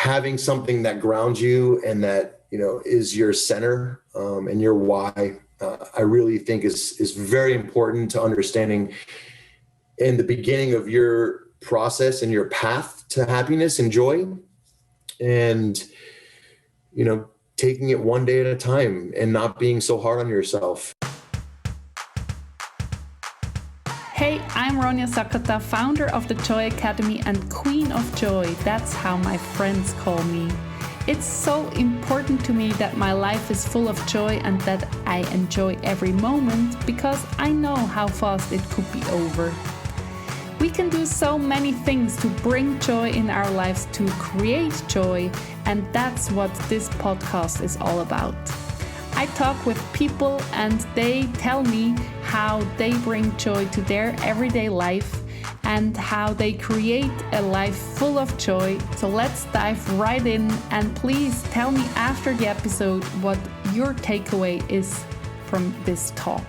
having something that grounds you and that, is your center, and your why, I really think is very important to understanding in the beginning of your process and your path to happiness and joy. And, taking it one day at a time and not being so hard on yourself. Hey, I'm Ronja Sakata, founder of the Joy Academy and Queen of Joy. That's how my friends call me. It's so important to me that my life is full of joy and that I enjoy every moment, because I know how fast it could be over. We can do so many things to bring joy in our lives, to create joy, and that's what this podcast is all about. I talk with people and they tell me how they bring joy to their everyday life and how they create a life full of joy. So let's dive right in, and please tell me after the episode what your takeaway is from this talk.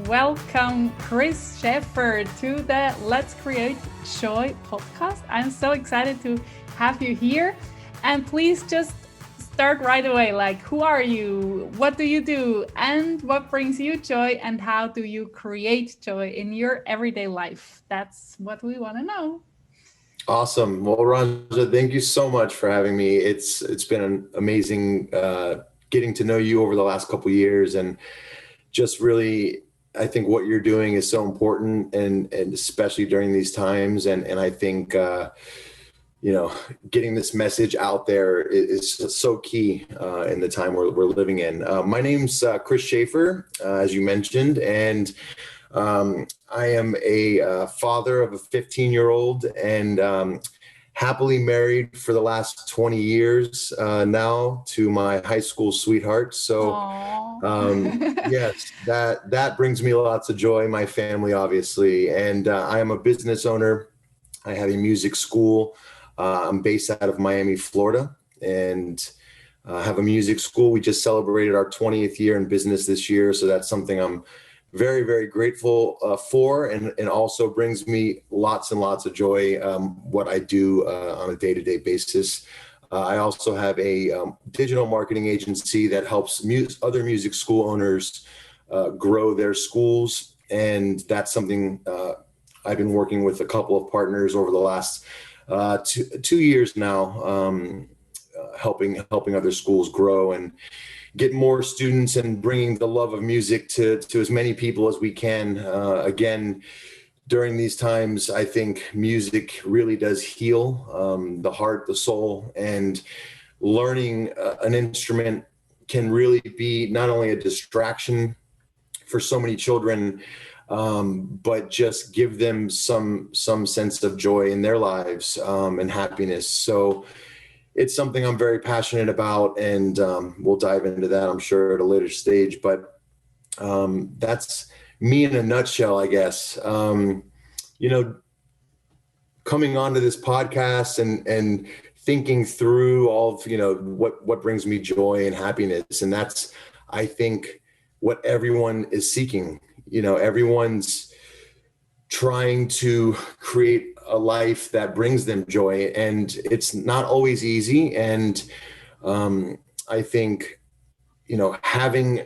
Welcome, Chris Schafer, to the Let's Create Joy podcast. I'm so excited to have you here. And please just start right away. Like, who are you? What do you do? And what brings you joy? And how do you create joy in your everyday life? That's what we want to know. Awesome. Well, Ronja, thank you so much for having me. It's been an amazing getting to know you over the last couple of years, and just really, I think what you're doing is so important, and especially during these times. And I think, getting this message out there is so key in the time we're living in. My name's Chris Schafer, as you mentioned, and I am a father of a 15-year-old and happily married for the last 20 years now to my high school sweetheart. So yes, that brings me lots of joy, my family, obviously. And I am a business owner. I have a music school. I'm based out of Miami, Florida, and have a music school. We just celebrated our 20th year in business this year. So that's something I'm very, very grateful for, and also brings me lots and lots of joy, what I do on a day-to-day basis. I also have a digital marketing agency that helps other music school owners grow their schools. And that's something I've been working with a couple of partners over the last 2 years now, helping other schools grow and get more students, and bringing the love of music to as many people as we can. Again, during these times, I think music really does heal the heart, the soul, and learning an instrument can really be not only a distraction for so many children, but just give them some sense of joy in their lives, and happiness. So it's something I'm very passionate about, and we'll dive into that, I'm sure, at a later stage. But that's me in a nutshell, I guess. Coming onto this podcast and thinking through all of, what brings me joy and happiness. And that's, I think, what everyone is seeking. Everyone's trying to create a life that brings them joy, and it's not always easy. And I think, having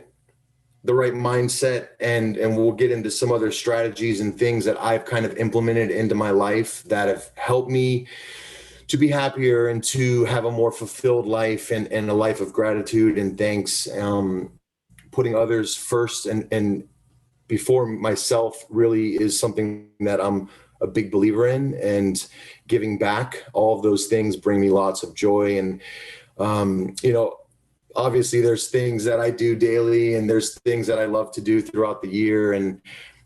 the right mindset, and we'll get into some other strategies and things that I've kind of implemented into my life that have helped me to be happier and to have a more fulfilled life, and a life of gratitude and thanks, putting others first and before myself really is something that I'm a big believer in, and giving back. All of those things bring me lots of joy. And, obviously there's things that I do daily, and there's things that I love to do throughout the year. And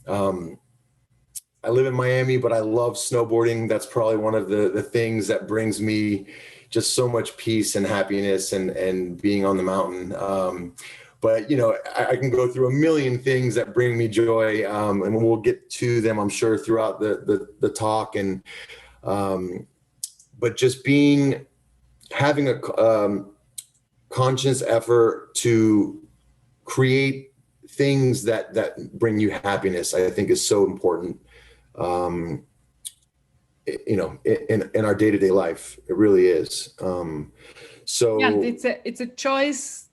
I live in Miami, but I love snowboarding. That's probably one of the things that brings me just so much peace and happiness, and being on the mountain. But, I can go through a million things that bring me joy, and we'll get to them, I'm sure, throughout the talk. And but just having a conscious effort to create things that bring you happiness, I think is so important in our day-to-day life. It really is. Yeah, it's a choice,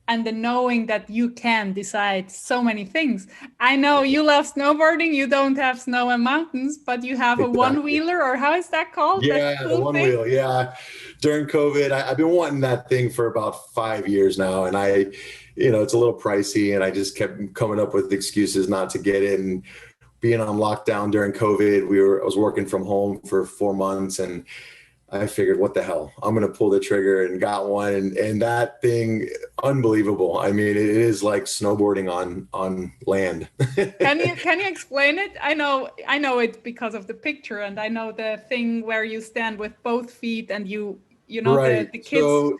and the knowing that you can decide so many things. I know you love snowboarding. You don't have snow and mountains, but you have a Exactly. one-wheeler, or how is that called? That Yeah, the cool one thing? wheel. Yeah. During COVID, I've been wanting that thing for about 5 years now. And it's a little pricey, and I just kept coming up with excuses not to get it. And being on lockdown during COVID, I was working from home for 4 months, and I figured, what the hell? I'm going to pull the trigger, and got one. And that thing, unbelievable. I mean, it is like snowboarding on land. Can you explain it? I know it because of the picture, and I know the thing where you stand with both feet and you know Right. the kids, So,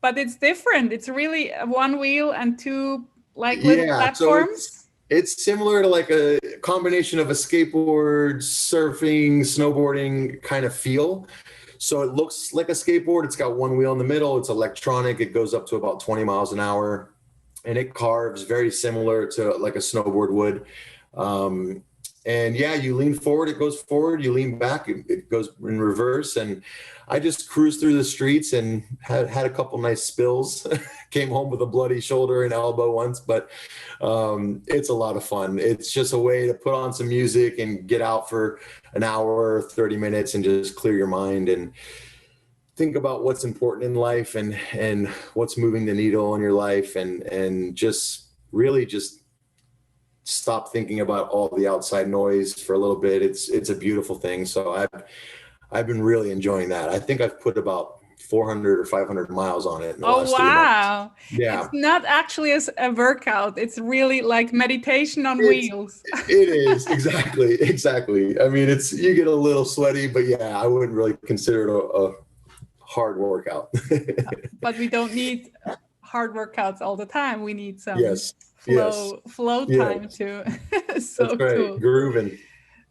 but it's different. It's really one wheel and two like little yeah. So platforms. it's similar to like a combination of a skateboard, surfing, snowboarding kind of feel. So it looks like a skateboard. It's got one wheel in the middle. It's electronic. It goes up to about 20 miles an hour, and it carves very similar to like a snowboard would. Um, and yeah, you lean forward, it goes forward. You lean back, it goes in reverse. And I just cruised through the streets and had a couple nice spills. Came home with a bloody shoulder and elbow once, but it's a lot of fun. It's just a way to put on some music and get out for an hour, 30 minutes, and just clear your mind and think about what's important in life, and what's moving the needle in your life, and just really just stop thinking about all the outside noise for a little bit. It's a beautiful thing. So I've been really enjoying that. I think I've put about 400 or 500 miles on it in the Oh, last 3 months. wow. It's Yeah. not actually a workout. It's really like meditation on It's wheels. it is exactly. I mean, you get a little sweaty, but yeah, I wouldn't really consider it a hard workout. But we don't need hard workouts all the time. We need some Yes. Yes. flow time Yes. too. That's So right. cool. Grooving.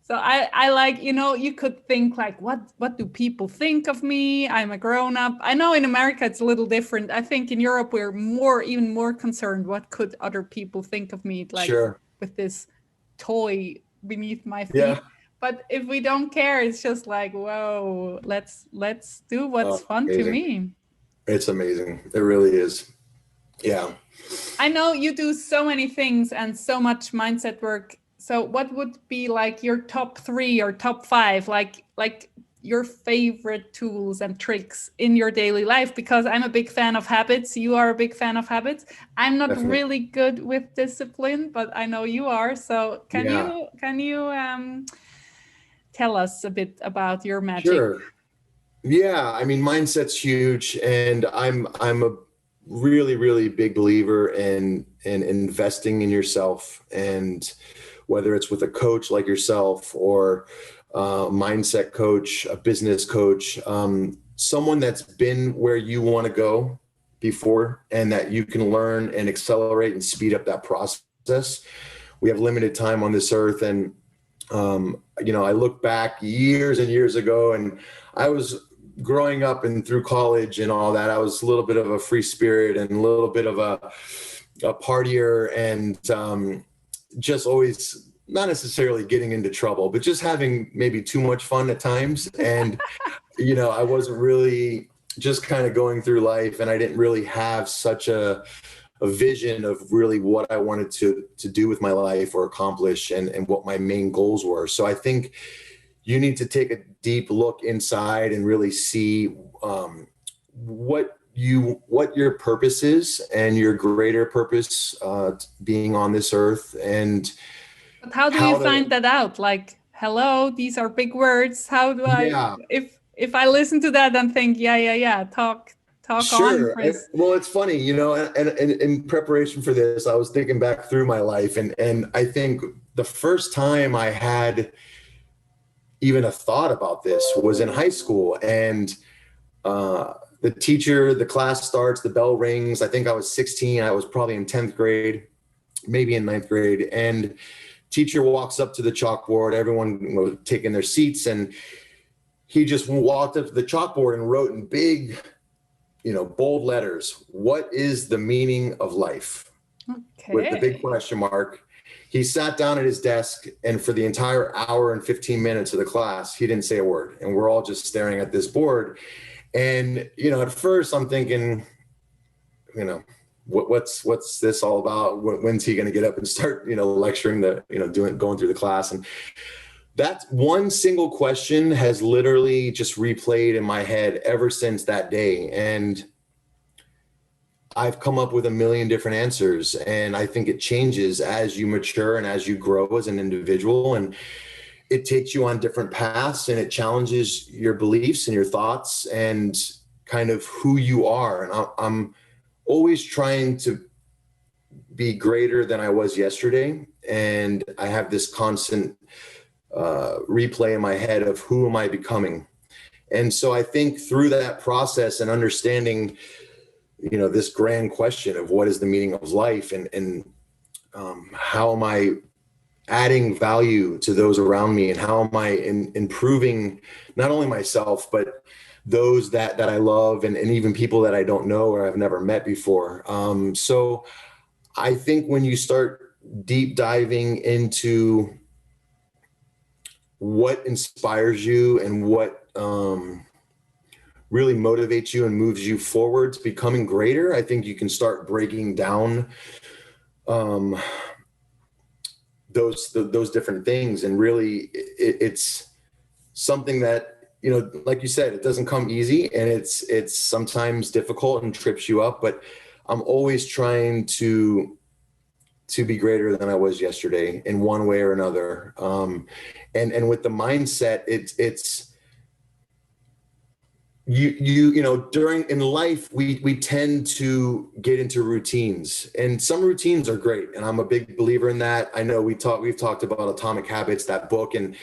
So I like, you could think like, what do people think of me? I'm a grown up. I know in America it's a little different. I think in Europe we're even more concerned. What could other people think of me, like Sure. with this toy beneath my Yeah. feet? But if we don't care, it's just like, whoa, let's do what's fun to Amazing. me. It's amazing. It really is. Yeah. I know you do so many things and so much mindset work. So what would be like your top 3 or top 5, like your favorite tools and tricks in your daily life? Because I'm a big fan of habits. You are a big fan of habits. I'm not Definitely. really good with discipline, but I know you are. So Yeah. can you tell us a bit about your magic? Sure. Yeah. I mean, mindset's huge, and I'm a really, really big believer in investing in yourself, and whether it's with a coach like yourself, or a mindset coach, a business coach, someone that's been where you want to go before, and that you can learn and accelerate and speed up that process. We have limited time on this earth, and I look back years and years ago, and I was growing up and through college and all that. I was a little bit of a free spirit and a little bit of a partier, and just always not necessarily getting into trouble, but just having maybe too much fun at times. And, I wasn't really, just kind of going through life, and I didn't really have such a vision of really what I wanted to do with my life or accomplish, and what my main goals were. So I think you need to take a deep look inside and really see what your purpose is, and your greater purpose being on this earth. And But how do you find that out? Like, hello, these are big words. How do Yeah. if I listen to that and think, yeah, talk on, Sure. Chris. Well, it's funny, and in preparation for this, I was thinking back through my life, and I think the first time I had even a thought about this was in high school. And the class starts, the bell rings. I think I was 16. I was probably in 10th grade, maybe in 9th grade. And teacher walks up to the chalkboard, everyone was taking their seats, and he just walked up to the chalkboard and wrote in big, bold letters, "What is the meaning of life?" Okay. With the big question mark. He sat down at his desk, and for the entire hour and 15 minutes of the class, he didn't say a word. And we're all just staring at this board. And, at first I'm thinking, what's this all about? When's he going to get up and start, lecturing going through the class? And that one single question has literally just replayed in my head ever since that day. And I've come up with a million different answers, and I think it changes as you mature and as you grow as an individual, and it takes you on different paths, and it challenges your beliefs and your thoughts and kind of who you are. And I'm always trying to be greater than I was yesterday. And I have this constant replay in my head of who am I becoming? And so I think through that process and understanding this grand question of what is the meaning of life, and how am I adding value to those around me, and how am I improving not only myself, but those that I love, and even people that I don't know or I've never met before. So I think when you start deep diving into what inspires you and what really motivates you and moves you forward to becoming greater, I think you can start breaking down those different things. And really it's something that, like you said, it doesn't come easy, and it's sometimes difficult and trips you up, but I'm always trying to be greater than I was yesterday in one way or another. And with the mindset, it's in life, we tend to get into routines, and some routines are great. And I'm a big believer in that. I know we've talked about Atomic Habits, that book, and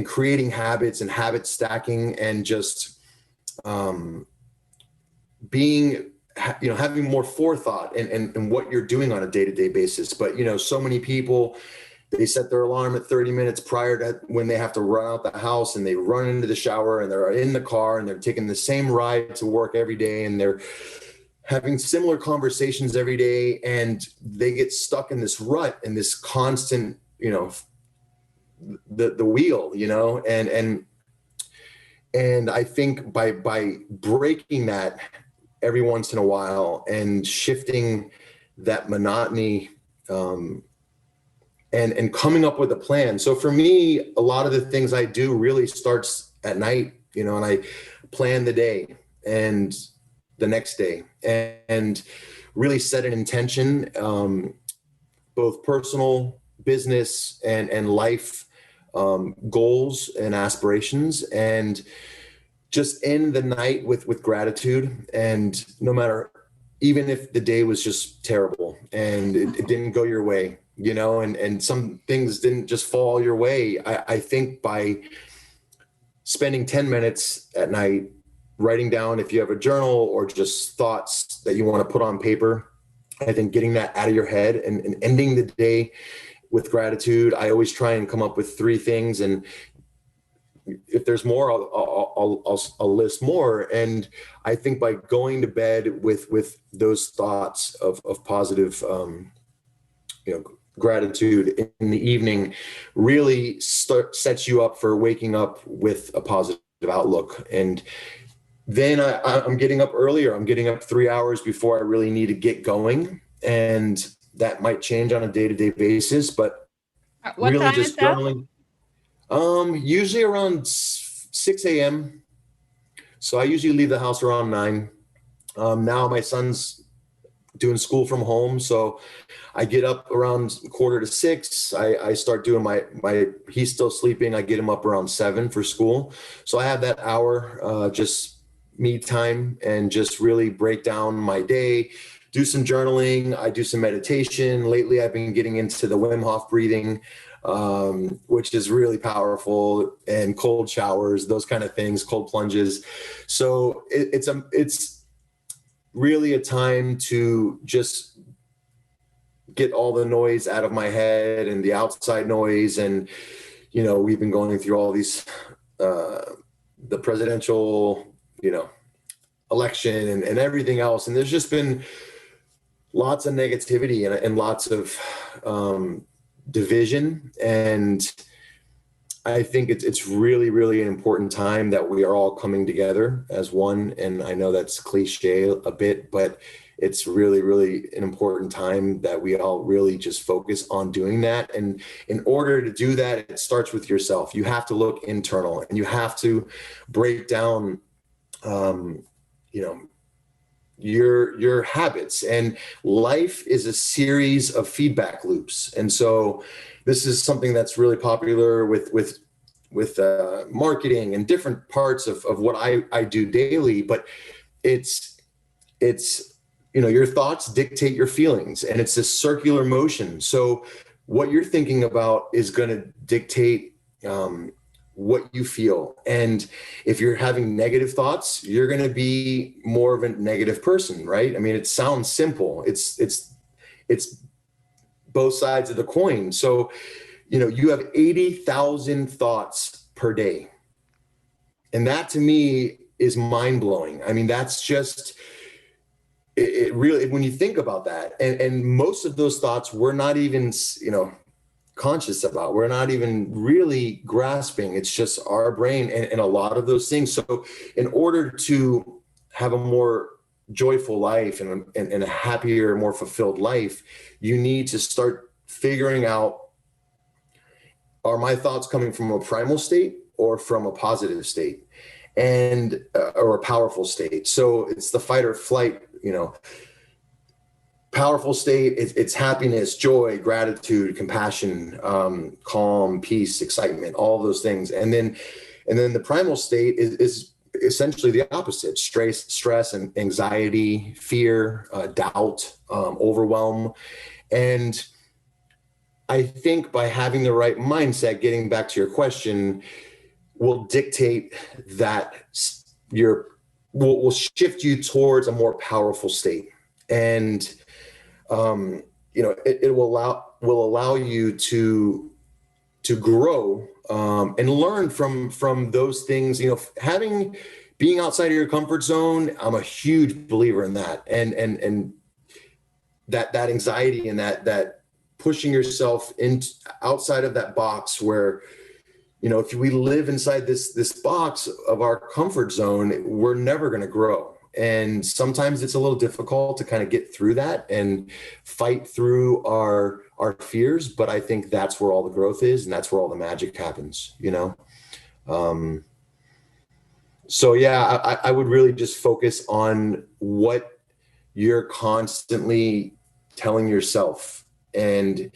creating habits and habit stacking, and just having more forethought and what you're doing on a day-to-day basis. But, so many people, they set their alarm at 30 minutes prior to when they have to run out the house, and they run into the shower, and they're in the car, and they're taking the same ride to work every day, and they're having similar conversations every day, and they get stuck in this rut and this constant, the wheel, and I think by breaking that every once in a while and shifting that monotony, and coming up with a plan. So for me, a lot of the things I do really starts at night, and I plan the day and the next day, and really set an intention, both personal, business, and life goals and aspirations, and just end the night with gratitude. And no matter, even if the day was just terrible and it didn't go your way, and some things didn't just fall your way, I think by spending 10 minutes at night writing down, if you have a journal or just thoughts that you want to put on paper, I think getting that out of your head and ending the day with gratitude. I always try and come up with 3 things, and if there's more, I'll list more. And I think by going to bed with those thoughts of positive, gratitude in the evening, really sets you up for waking up with a positive outlook. And then I'm getting up earlier. I'm getting up 3 hours before I really need to get going. And that might change on a day-to-day basis, but what really time just is that? journaling. Usually around 6 a.m. So I usually leave the house around 9. Now my son's doing school from home, so I get up around 5:45. I start doing my he's still sleeping. I get him up around 7 for school. So I have that hour, just me time, and just really break down my day, do some journaling. I do some meditation. Lately, I've been getting into the Wim Hof Breathing, which is really powerful, and cold showers, those kind of things, cold plunges. So it's really a time to just get all the noise out of my head and the outside noise. And, we've been going through all these, the presidential, election and everything else. And there's just been lots of negativity and lots of division. And I think it's really, really an important time that we are all coming together as one. And I know that's cliche a bit, but it's really, really an important time that we all really just focus on doing that. And in order to do that, it starts with yourself. You have to look internal, and you have to break down, you know, your habits. And life is a series of feedback loops. And so this is something that's really popular with marketing and different parts of what I do daily. But it's your thoughts dictate your feelings, and it's this circular motion. So what you're thinking about is going to dictate what you feel. And if you're having negative thoughts, you're going to be more of a negative person, right? I mean, it sounds simple. It's both sides of the coin. So, you have 80,000 thoughts per day. And that to me is mind blowing. I mean, that's just, it really, when you think about that, and most of those thoughts we're not even, conscious about, we're not even really grasping. It's just our brain and a lot of those things. So in order to have a more joyful life and a happier, more fulfilled life, you need to start figuring out, are my thoughts coming from a primal state or from a positive state, and or a powerful state? So it's the fight or flight, powerful state, it's happiness, joy, gratitude, compassion, calm, peace, excitement, all those things. And then the primal state is essentially the opposite: stress and anxiety, fear, doubt, overwhelm. And I think by having the right mindset, getting back to your question, will dictate that will shift you towards a more powerful state. And it will allow you to grow and learn from those things. Being outside of your comfort zone, I'm a huge believer in that, and that anxiety and that pushing yourself outside of that box, where if we live inside this box of our comfort zone, we're never going to grow. And sometimes it's a little difficult to kind of get through that and fight through our fears. But I think that's where all the growth is, and that's where all the magic happens, So yeah, I would really just focus on what you're constantly telling yourself. And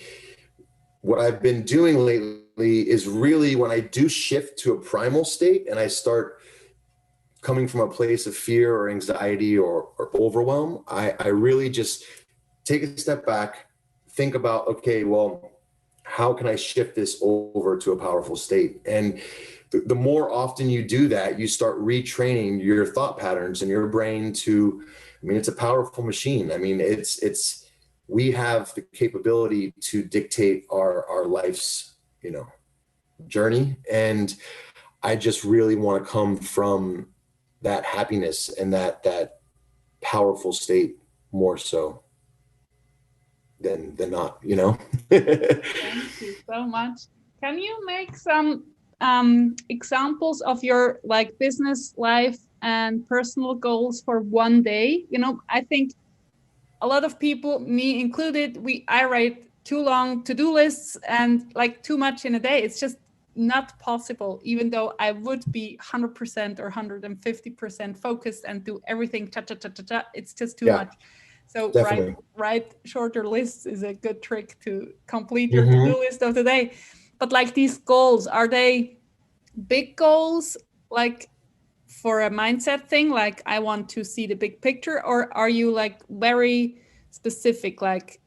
what I've been doing lately is really, when I do shift to a primal state and I start coming from a place of fear or anxiety or overwhelm, I really just take a step back, think about, okay, well, how can I shift this over to a powerful state? And the more often you do that, you start retraining your thought patterns and your brain to, it's a powerful machine. We have the capability to dictate our life's, journey. And I just really want to come from that happiness and that powerful state more so than not, Thank you so much. Can you make some examples of your business life and personal goals for one day? I think a lot of people, me included, I write too long to-do lists and too much in a day. It's just not possible, even though I would be 100% or 150% focused and do everything cha-cha-cha-cha-cha. It's just too much. So write shorter lists is a good trick to complete your to-do list of the day. But these goals, are they big goals, for a mindset thing, I want to see the big picture? Or are you very specific,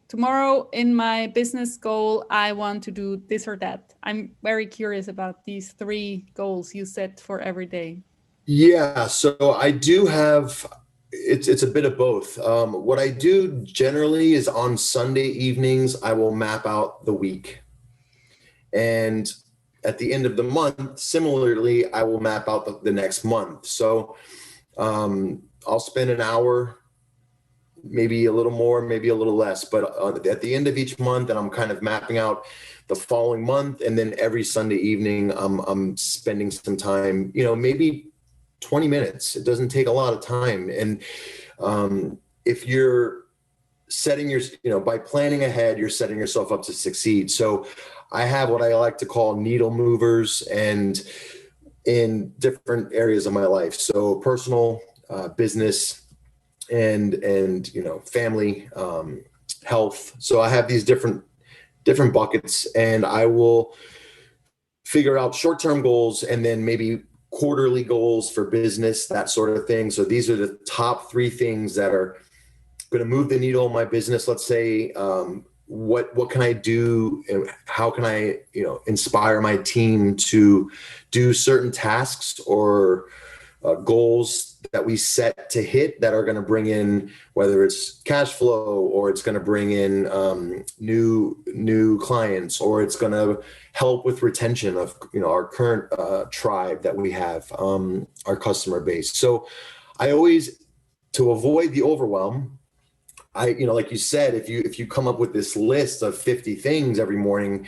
tomorrow in my business goal, I want to do this or that? I'm very curious about these 3 goals you set for every day. Yeah, so I do have, it's a bit of both. What I do generally is on Sunday evenings, I will map out the week. And at the end of the month, similarly, I will map out the next month. So I'll spend an hour maybe a little more, maybe a little less, but at the end of each month, and I'm kind of mapping out the following month. And then every Sunday evening, I'm spending some time, maybe 20 minutes. It doesn't take a lot of time. And if you're setting by planning ahead, you're setting yourself up to succeed. So I have what I like to call needle movers, and in different areas of my life. So personal, business, and family, health. So I have these different buckets, and I will figure out short-term goals and then maybe quarterly goals for business, that sort of thing. So these are the top 3 things that are going to move the needle in my business. Let's say, what can I do, and how can I, inspire my team to do certain tasks or goals that we set to hit that are going to bring in, whether it's cash flow, or it's going to bring in new clients, or it's going to help with retention of our current tribe that we have, our customer base. So I always, to avoid the overwhelm, like you said, if you come up with this list of 50 things every morning,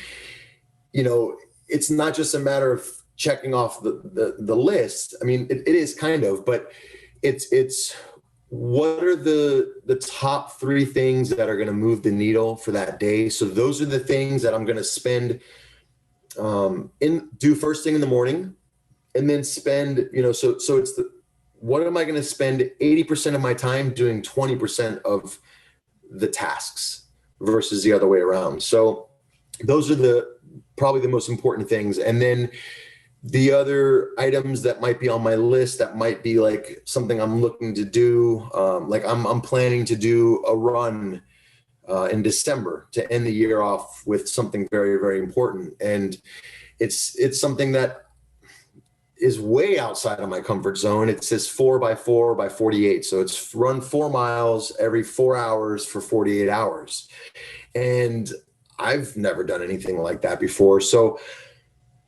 it's not just a matter of checking off the list. I mean, it is kind of, but it's what are the top 3 things that are going to move the needle for that day. So those are the things that I'm going to spend, do first thing in the morning, and then spend, so it's what am I going to spend 80% of my time doing 20% of the tasks versus the other way around. So those are probably the most important things. And then the other items that might be on my list, that might be like something I'm looking to do. Like I'm planning to do a run in December to end the year off with something very, very important. And it's something that is way outside of my comfort zone. It says 4x4 by 48. So it's run 4 miles every 4 hours for 48 hours. And I've never done anything like that before. So,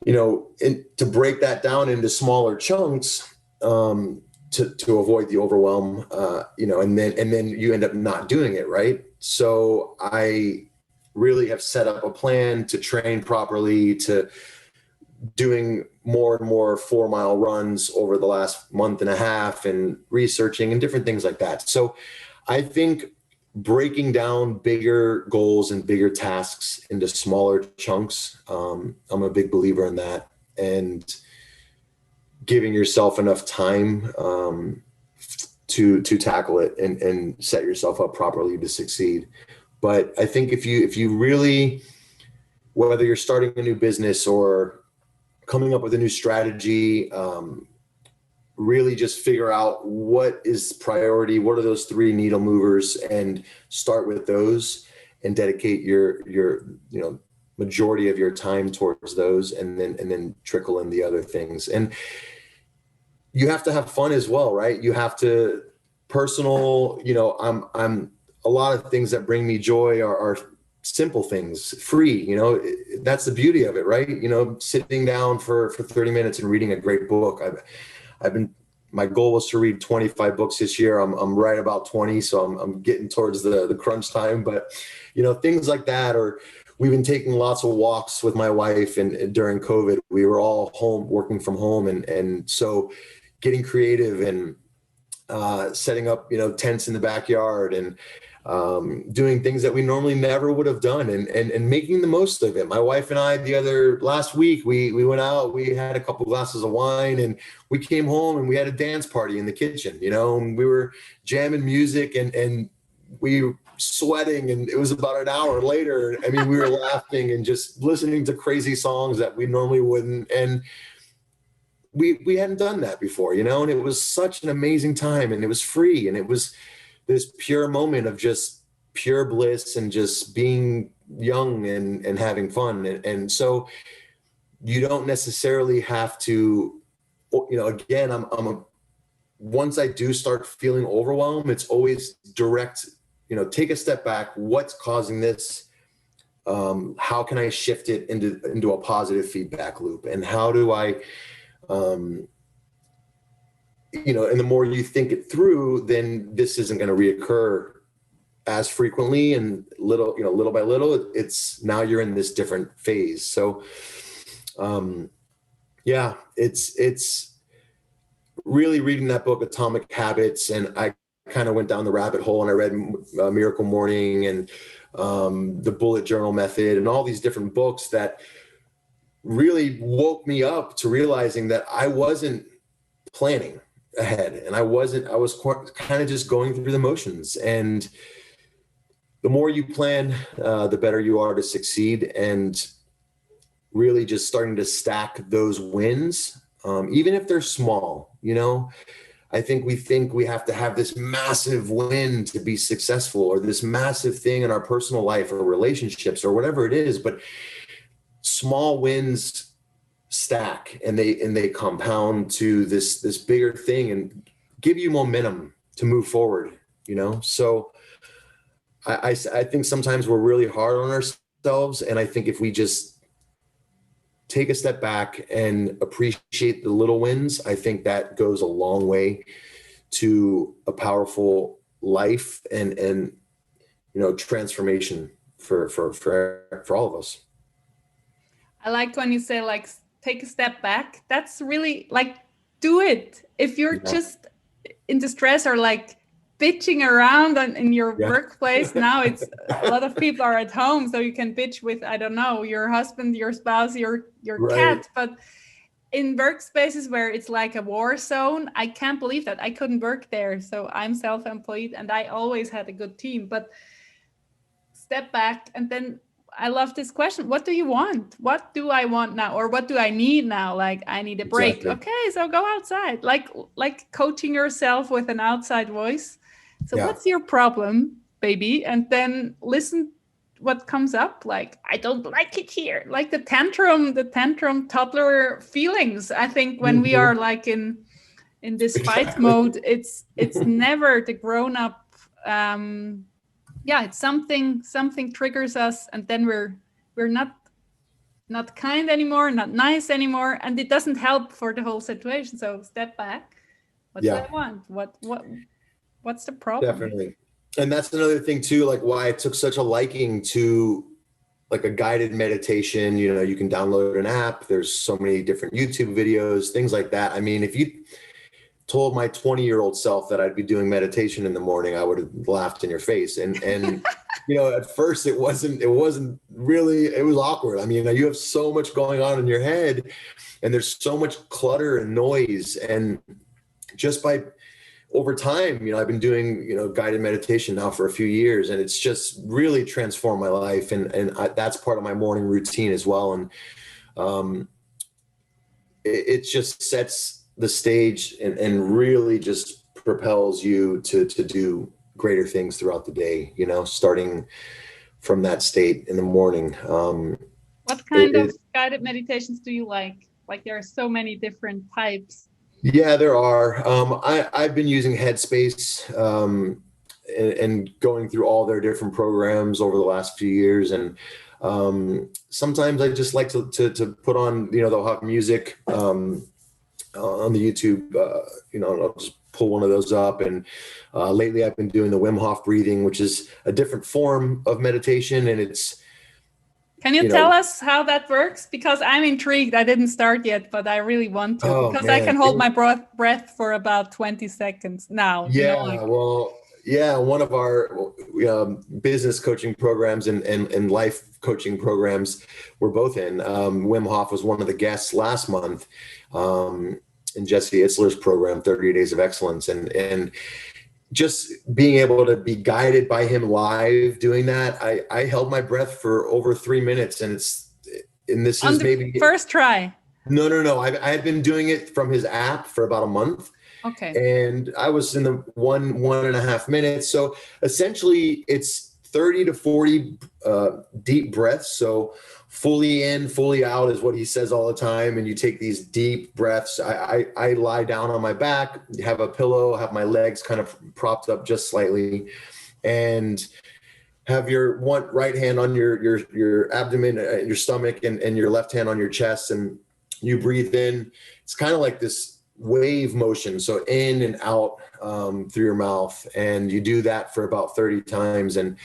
to break that down into smaller chunks, to avoid the overwhelm, and then you end up not doing it, right? So I really have set up a plan to train properly, to doing more and more 4-mile runs over the last month and a half, and researching and different things like that. So I think breaking down bigger goals and bigger tasks into smaller chunks, I'm a big believer in that, and giving yourself enough time to tackle it and set yourself up properly to succeed. But I think if you really, whether you're starting a new business or coming up with a new strategy, really just figure out what is priority, what are those 3 needle movers, and start with those, and dedicate your majority of your time towards those, and then trickle in the other things. And you have to have fun as well, right? You have to personal, I'm a lot of things that bring me joy are simple things, free, that's the beauty of it, right? Sitting down for 30 minutes and reading a great book. My goal was to read 25 books this year. I'm right about 20. So I'm getting towards the crunch time, but things like that. Or we've been taking lots of walks with my wife, and during COVID, we were all home, working from home. And so getting creative and setting up, tents in the backyard, and doing things that we normally never would have done, and making the most of it. My wife and I, last week, we went out, we had a couple glasses of wine, and we came home and we had a dance party in the kitchen, and we were jamming music, and we were sweating, and it was about an hour later. I mean, we were laughing and just listening to crazy songs that we normally wouldn't. And we hadn't done that before, and it was such an amazing time, and it was free, and it was this pure moment of just pure bliss and just being young and having fun. And so you don't necessarily have to, again, once I do start feeling overwhelmed, it's always direct, take a step back. What's causing this? How can I shift it into a positive feedback loop? And how do I, and the more you think it through, then this isn't going to reoccur as frequently and little by little, it's now you're in this different phase. So, yeah, it's really reading that book, Atomic Habits. And I kind of went down the rabbit hole and I read Miracle Morning and the Bullet Journal Method and all these different books that really woke me up to realizing that I wasn't planning ahead, and I was kind of just going through the motions. And the more you plan, the better you are to succeed. And really just starting to stack those wins, even if they're small. I think we have to have this massive win to be successful, or this massive thing in our personal life or relationships or whatever it is. But small wins stack, and they compound to this bigger thing and give you momentum to move forward. So I think sometimes we're really hard on ourselves, and I think if we just take a step back and appreciate the little wins, I think that goes a long way to a powerful life and transformation for all of us. I like when you say like take a step back. That's really like, do it. If you're just in distress or like bitching around in your workplace, now it's a lot of people are at home, so you can bitch with, I don't know, your husband, your spouse, your cat. But in workspaces where it's like a war zone, I can't believe that I couldn't work there. So I'm self-employed and I always had a good team. But step back, and then I love this question. What do you want? What do I want now? Or what do I need now? Like, I need a break. Exactly. Okay, so go outside. Like coaching yourself with an outside voice. So what's your problem, baby? And then listen what comes up. Like, I don't like it here. Like the tantrum toddler feelings. I think when we are like in this fight mode, it's never the grown up. It's something triggers us, and then we're not kind anymore, not nice anymore, and it doesn't help for the whole situation. So step back. What do I want? What's the problem? Definitely. And that's another thing too, like why I took such a liking to like a guided meditation. You can download an app. There's so many different YouTube videos, things like that. I mean, if you told my 20-year-old self that I'd be doing meditation in the morning, I would have laughed in your face. And at first it wasn't really, it was awkward. I mean, you have so much going on in your head, and there's so much clutter and noise. And just by over time, I've been doing, guided meditation now for a few years, and it's just really transformed my life. And that's part of my morning routine as well. And it just sets the stage and really just propels you to do greater things throughout the day, starting from that state in the morning. What kind of guided meditations do you like? Like, there are so many different types. Yeah, there are. I've been using Headspace and going through all their different programs over the last few years. And sometimes I just like to put on, they'll have music on the YouTube, I'll just pull one of those up. And lately I've been doing the Wim Hof Breathing, which is a different form of meditation. And Can you tell us how that works? Because I'm intrigued. I didn't start yet, but I really want to, because I can hold my breath for about 20 seconds now. One of our business coaching programs and life coaching programs we're both in. Wim Hof was one of the guests last month in Jesse Itzler's program, 30 Days of Excellence. And just being able to be guided by him live doing that, I held my breath for over 3 minutes, and this is maybe first try. No. I had been doing it from his app for about a month. Okay. And I was in the 1.5 minutes. So essentially it's 30 to 40 deep breaths. So fully in, fully out is what he says all the time. And you take these deep breaths. I lie down on my back, have a pillow, have my legs kind of propped up just slightly, and have your one right hand on your abdomen, your stomach, and your left hand on your chest. And you breathe in. It's kind of like this wave motion. So in and out through your mouth, and you do that for about 30 times. And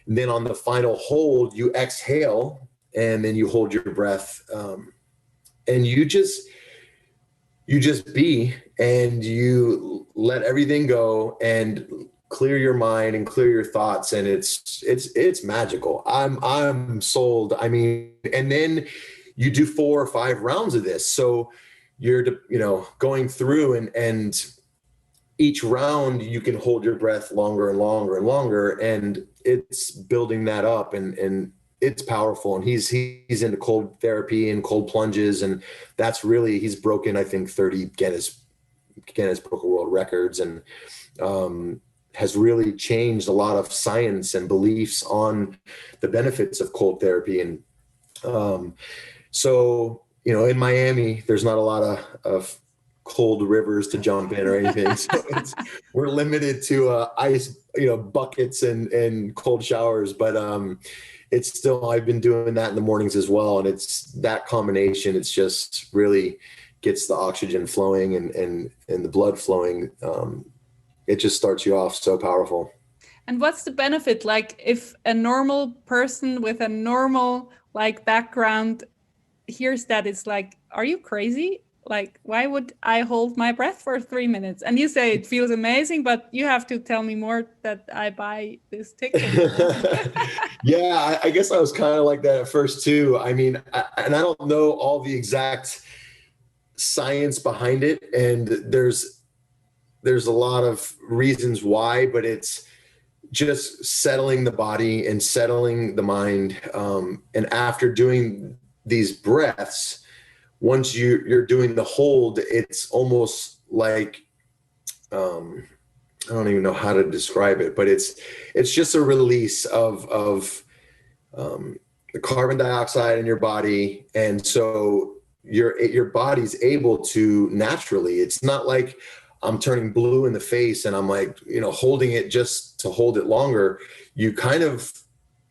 then on the final hold, you exhale, and then you hold your breath. And you just be, and you let everything go and clear your mind and clear your thoughts. And it's magical. I'm sold. I mean, and then you do 4 or 5 rounds of this. So you're, going through, and each round you can hold your breath longer and longer and longer. And it's building that up, and it's powerful. And he's into cold therapy and cold plunges. And that's really, he's broken, I think, 30 Guinness Book of World Records, and has really changed a lot of science and beliefs on the benefits of cold therapy. And so, in Miami, there's not a lot of cold rivers to jump in or anything. So we're limited to ice, buckets and cold showers. But it's still, I've been doing that in the mornings as well. And it's that combination. It's just really gets the oxygen flowing and the blood flowing. It just starts you off so powerful. And what's the benefit? Like, if a normal person with a normal background hears that, it's like, are you crazy? Like, why would I hold my breath for 3 minutes? And you say it feels amazing, but you have to tell me more that I buy this ticket. Yeah, I guess I was kind of like that at first too. I mean, I don't know all the exact science behind it, and there's a lot of reasons why, but it's just settling the body and settling the mind. And after doing these breaths, once you're doing the hold, it's almost like, I don't even know how to describe it, but it's just a release of the carbon dioxide in your body. And so your body's able to naturally, it's not like I'm turning blue in the face and I'm like, holding it just to hold it longer. You kind of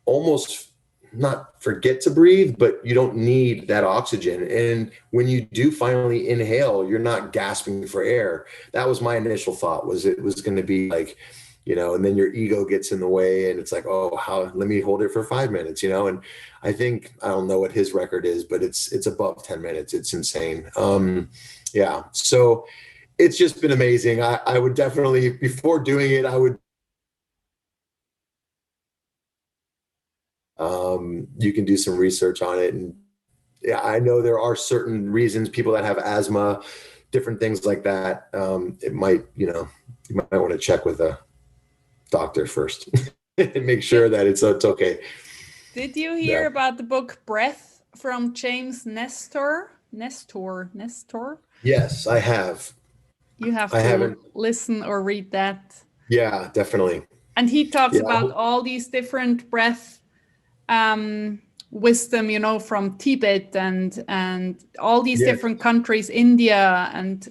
almost not forget to breathe, but you don't need that oxygen. And when you do finally inhale, you're not gasping for air. That was my initial thought, was it was going to be like, and then your ego gets in the way, and it's like, oh, let me hold it for 5 minutes, and I think, I don't know what his record is, but it's above 10 minutes. It's insane. Yeah. So it's just been amazing. I would definitely, before doing it, you can do some research on it. And yeah, I know there are certain reasons, people that have asthma, different things like that. It might, you might want to check with a doctor first and make sure that it's okay. Did you hear about the book Breath from James Nestor? Yes, I have. You have to listen or read that. Yeah, definitely. And he talks about all these different breath wisdom, from Tibet and all these different countries, India and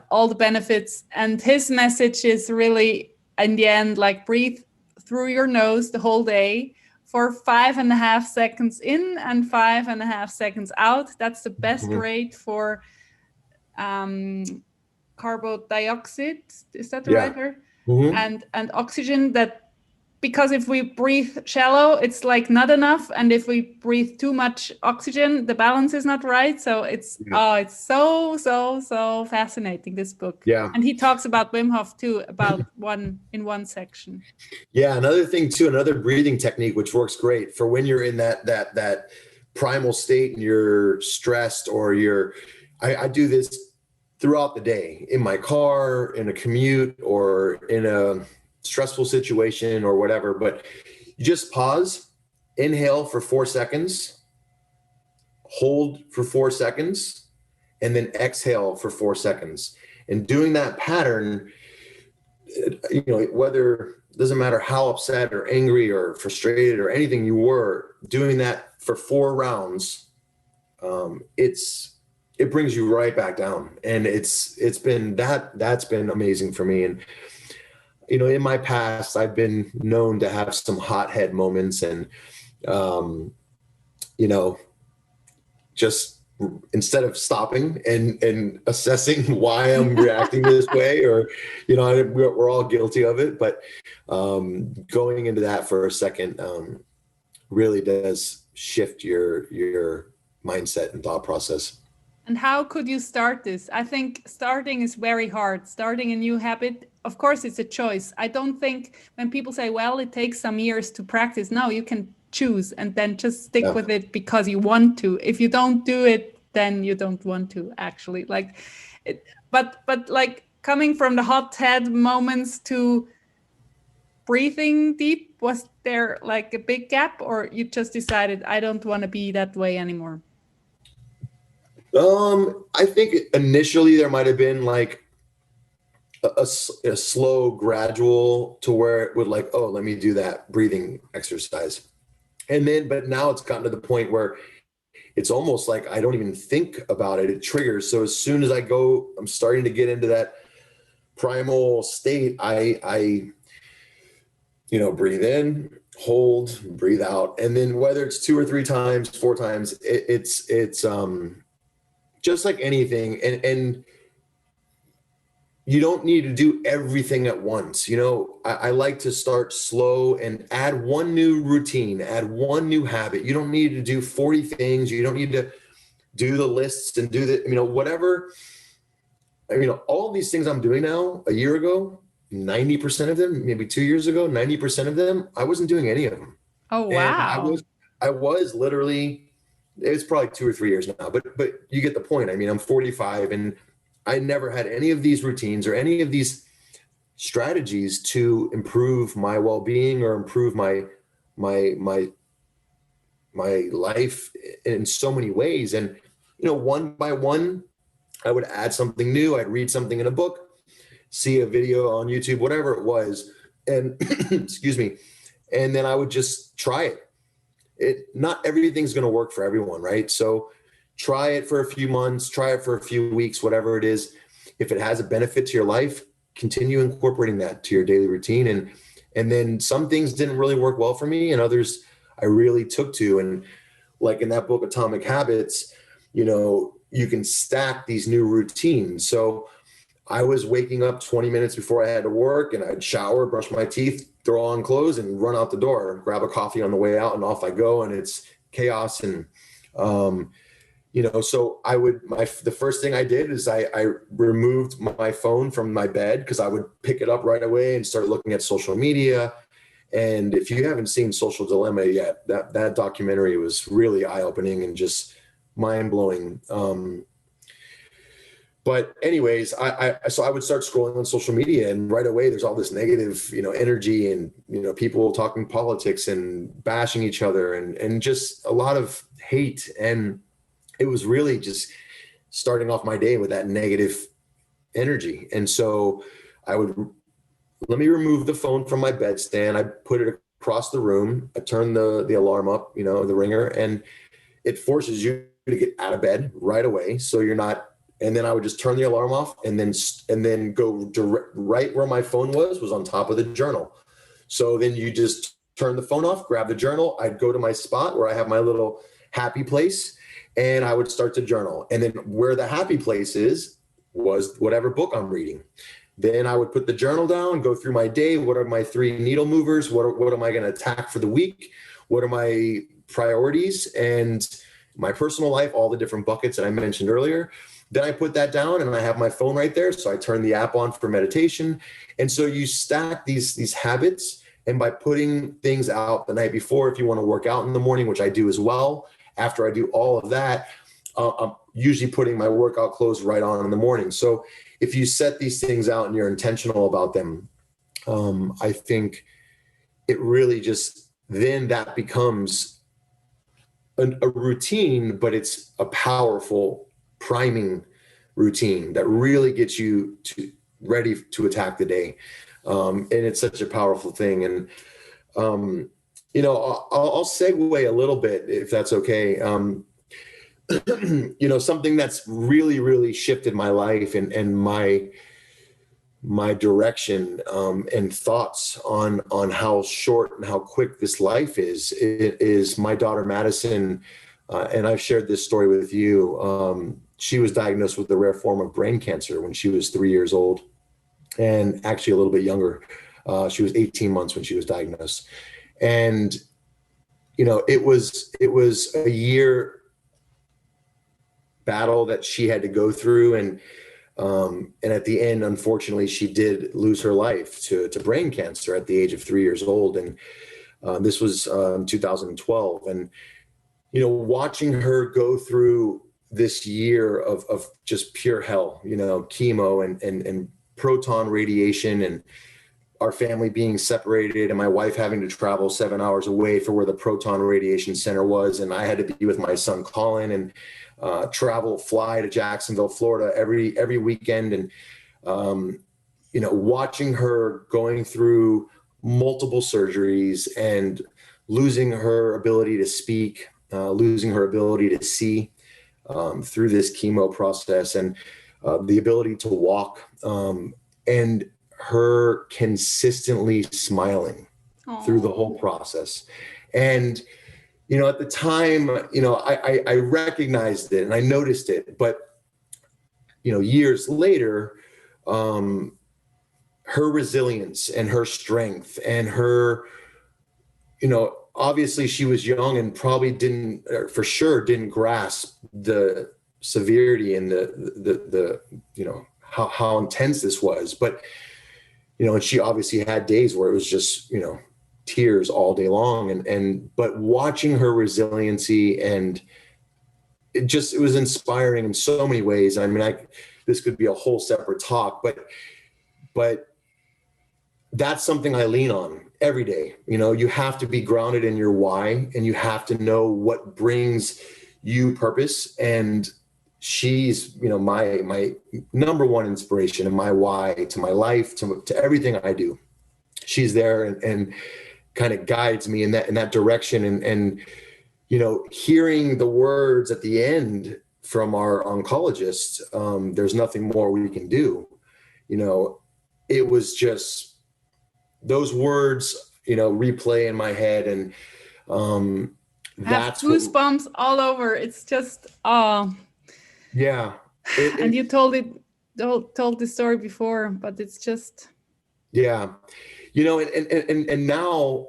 all the benefits. And his message is really, in the end, like, breathe through your nose the whole day for 5.5 seconds in and 5.5 seconds out. That's the best rate for carbon dioxide. Is that the right word? And oxygen, because if we breathe shallow, it's like not enough. And if we breathe too much oxygen, the balance is not right. So it's so fascinating, this book. Yeah. And he talks about Wim Hof too, about one section. Yeah. Another thing too, another breathing technique, which works great for when you're in that primal state and you're stressed, or I do this throughout the day, in my car, in a commute, or in a stressful situation or whatever. But you just pause, inhale for 4 seconds, hold for 4 seconds, and then exhale for 4 seconds. And doing that pattern, whether, doesn't matter how upset or angry or frustrated or anything you were, doing that for 4 rounds, it brings you right back down. And that's been amazing for me. And in my past, I've been known to have some hothead moments, and just instead of stopping and assessing why I'm reacting this way, or, we're all guilty of it, but going into that for a second really does shift your mindset and thought process. And how could you start this? I think starting is very hard. Starting a new habit, of course, it's a choice. I don't think when people say, well, it takes some years to practice. No, you can choose and then just stick with it because you want to. If you don't do it, then you don't want to, actually. But like coming from the hot head moments to breathing deep, was there like a big gap, or you just decided, I don't want to be that way anymore? I think initially there might have been like a slow gradual to where it would like, oh, let me do that breathing exercise. But now it's gotten to the point where it's almost like I don't even think about it. It triggers. So as soon as I'm starting to get into that primal state, I breathe in, hold, breathe out. And then whether it's 2 or 3 times, 4 times, it's just like anything. And you don't need to do everything at once. I like to start slow and add one new routine, add one new habit. You don't need to do 40 things. You don't need to do the lists and do whatever. All these things I'm doing now, a year ago, 90% of them, maybe 2 years ago, 90% of them, I wasn't doing any of them. Oh, wow. And I was literally, it's probably 2 or 3 years now, but you get the point. I'm 45 and I never had any of these routines or any of these strategies to improve my well-being or improve my life in so many ways. And, one by one, I would add something new. I'd read something in a book, see a video on YouTube, whatever it was. And excuse me. And then I would just try it. Not everything's going to work for everyone, right? So try it for a few months, try it for a few weeks, whatever it is. If it has a benefit to your life, continue incorporating that to your daily routine. And then some things didn't really work well for me, and others I really took to. And like in that book, Atomic Habits, you can stack these new routines. So I was waking up 20 minutes before I had to work, and I'd shower, brush my teeth, throw on clothes, and run out the door, grab a coffee on the way out, and off I go. And it's chaos. And, so the first thing I did is I removed my phone from my bed, because I would pick it up right away and start looking at social media. And if you haven't seen Social Dilemma yet, that documentary was really eye-opening and just mind-blowing. But anyways, so I would start scrolling on social media, and right away there's all this negative, energy, and, people talking politics and bashing each other, and just a lot of hate. And it was really just starting off my day with that negative energy. And so let me remove the phone from my bedstand. I put it across the room. I turn the alarm up, the ringer, and it forces you to get out of bed right away. So you're not. And then I would just turn the alarm off, and then go right where my phone was on top of the journal. So then you just turn the phone off, grab the journal. I'd go to my spot where I have my little happy place, and I would start to journal. And then where the happy place was whatever book I'm reading. Then I would put the journal down, go through my day. What are my 3 needle movers? What am I going to attack for the week? What are my priorities? And my personal life, all the different buckets that I mentioned earlier. Then I put that down, and I have my phone right there. So I turn the app on for meditation. And so you stack these habits, and by putting things out the night before, if you want to work out in the morning, which I do as well, after I do all of that, I'm usually putting my workout clothes right on in the morning. So if you set these things out and you're intentional about them, I think it really just, then that becomes a routine, but it's a powerful priming routine that really gets you ready to attack the day. And it's such a powerful thing. And, I'll segue a little bit, if that's okay. Something that's really, really shifted my life and my direction, and thoughts on how short and how quick this life is my daughter Madison and I've shared this story with you. She was diagnosed with a rare form of brain cancer when she was 3 years old, and actually a little bit younger. She was 18 months when she was diagnosed. And, it was a year battle that she had to go through. And at the end, unfortunately, she did lose her life to brain cancer at the age of 3 years old. And this was 2012. And, watching her go through this year of just pure hell, chemo and proton radiation, and our family being separated, and my wife having to travel 7 hours away for where the proton radiation center was. And I had to be with my son, Colin, and fly to Jacksonville, Florida every weekend. And, watching her going through multiple surgeries and losing her ability to speak, losing her ability to see through this chemo process, and the ability to walk, and her consistently smiling through the whole process. And, at the time, I recognized it and I noticed it, but, years later, her resilience and her strength and her, obviously she was young and probably didn't grasp the severity and the how intense this was. But, and she obviously had days where it was just, tears all day long. But watching her resiliency, and it was inspiring in so many ways. I mean, this could be a whole separate talk, but that's something I lean on every day. You have to be grounded in your why, and you have to know what brings you purpose. And she's, my number one inspiration, and my why to my life, to everything I do. She's there and kind of guides me in that direction. And hearing the words at the end from our oncologist, there's nothing more we can do. It was just those words, replay in my head, and that's goosebumps all over. It's just yeah. And you told the story before, but it's just yeah. And now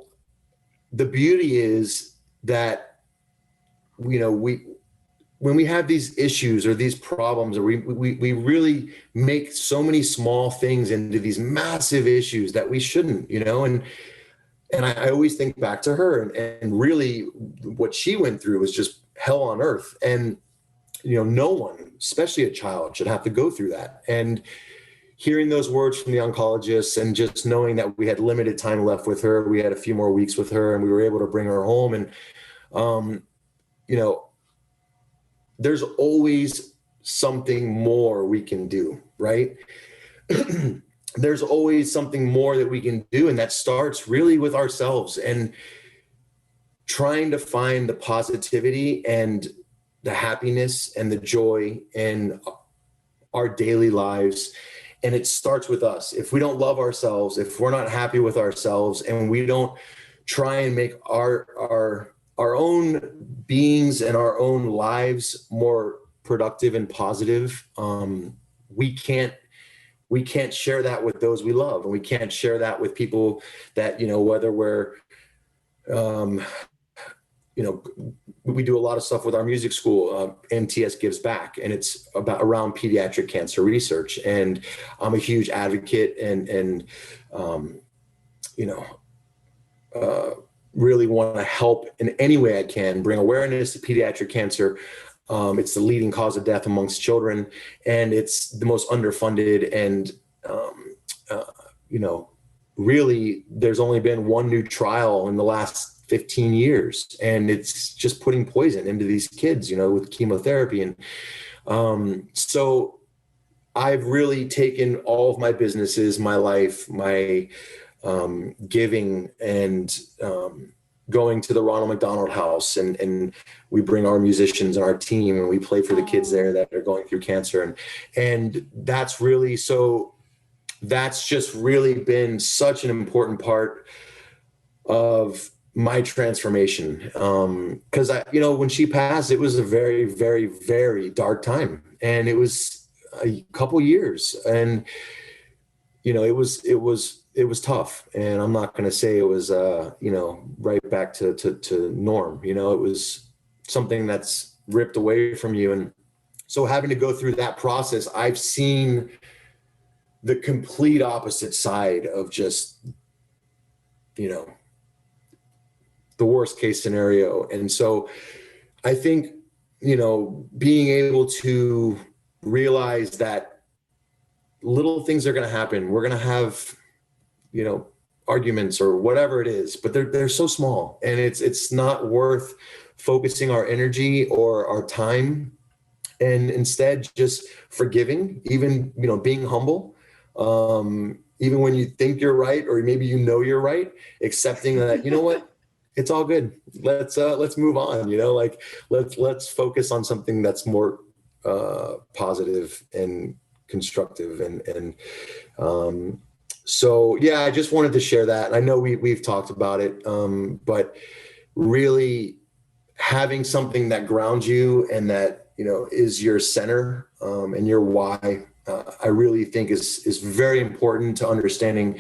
the beauty is that, when we have these issues or these problems, or we really make so many small things into these massive issues that we shouldn't, and I always think back to her, and really what she went through was just hell on earth. And, no one, especially a child, should have to go through that. And hearing those words from the oncologist, and just knowing that we had limited time left with her, we had a few more weeks with her, and we were able to bring her home. And, there's always something more we can do, right? There's always something more that we can do. And that starts really with ourselves, and trying to find the positivity and the happiness and the joy in our daily lives. And it starts with us. If we don't love ourselves, if we're not happy with ourselves, and we don't try and make our own beings and our own lives more productive and positive, we can't share that with those we love, and we can't share that with people that, whether we're, we do a lot of stuff with our music school, MTS Gives Back, and it's around pediatric cancer research. And I'm a huge advocate and really want to help in any way I can, bring awareness to pediatric cancer. It's the leading cause of death amongst children, and it's the most underfunded. And, really, there's only been one new trial in the last 15 years, and it's just putting poison into these kids, with chemotherapy. And so I've really taken all of my businesses, my life, my giving, and going to the Ronald McDonald House, and we bring our musicians and our team, and we play for the kids there that are going through cancer. And that's just really been such an important part of my transformation. Because when she passed, it was a very, very, very dark time, and it was a couple years, and it was tough. And I'm not going to say it was right back to norm. It was something that's ripped away from you, and so having to go through that process, I've seen the complete opposite side of just the worst case scenario. And so I think, being able to realize that little things are going to happen. We're going to have, arguments or whatever it is, but they're so small, and it's not worth focusing our energy or our time, and instead just forgiving, even, being humble, even when you think you're right, or maybe you're right, accepting that, what, it's all good. Let's move on. Let's focus on something that's more positive and constructive. So yeah, I just wanted to share that. I know we've talked about it, but really having something that grounds you and that is your center, and your why, I really think is very important to understanding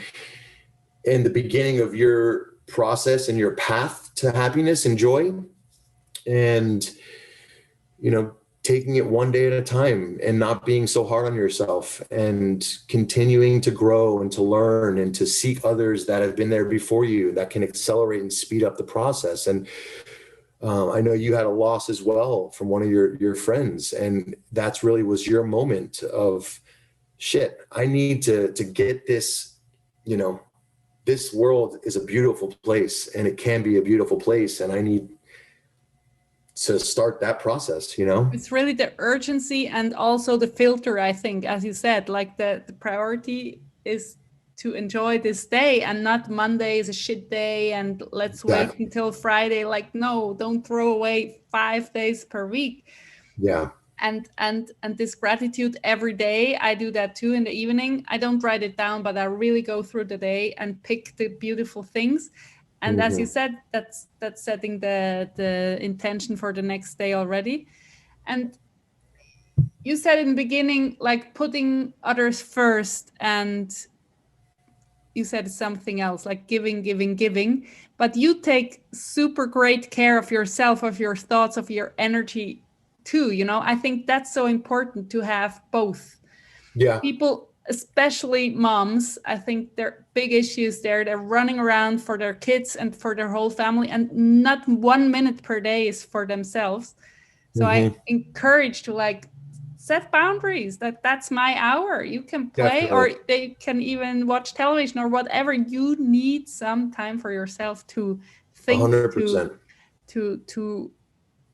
in the beginning of your process and your path to happiness and joy, and taking it one day at a time, and not being so hard on yourself, and continuing to grow and to learn and to seek others that have been there before you that can accelerate and speed up the process. And I know you had a loss as well from one of your friends, and that's really was your moment of shit. I need to get this, this world is a beautiful place, and it can be a beautiful place, and I need to start that process. It's really the urgency and also the filter, I think, as you said, like the priority is to enjoy this day, and not Monday is a shit day and let's wait until Friday. Like, no, don't throw away 5 days per week. Yeah. And this gratitude every day. I do that too in the evening. I don't write it down, but I really go through the day and pick the beautiful things. And as you said, that's setting the intention for the next day already. And you said in the beginning, like putting others first, and you said something else, like giving. But you take super great care of yourself, of your thoughts, of your energy too. I think that's so important to have both. Yeah. People, especially moms, I think they're big issues there. They're running around for their kids and for their whole family, and not 1 minute per day is for themselves. So I encourage to set boundaries. That's my hour. You can play. Definitely. Or they can even watch television or whatever. You need some time for yourself to think, 100%.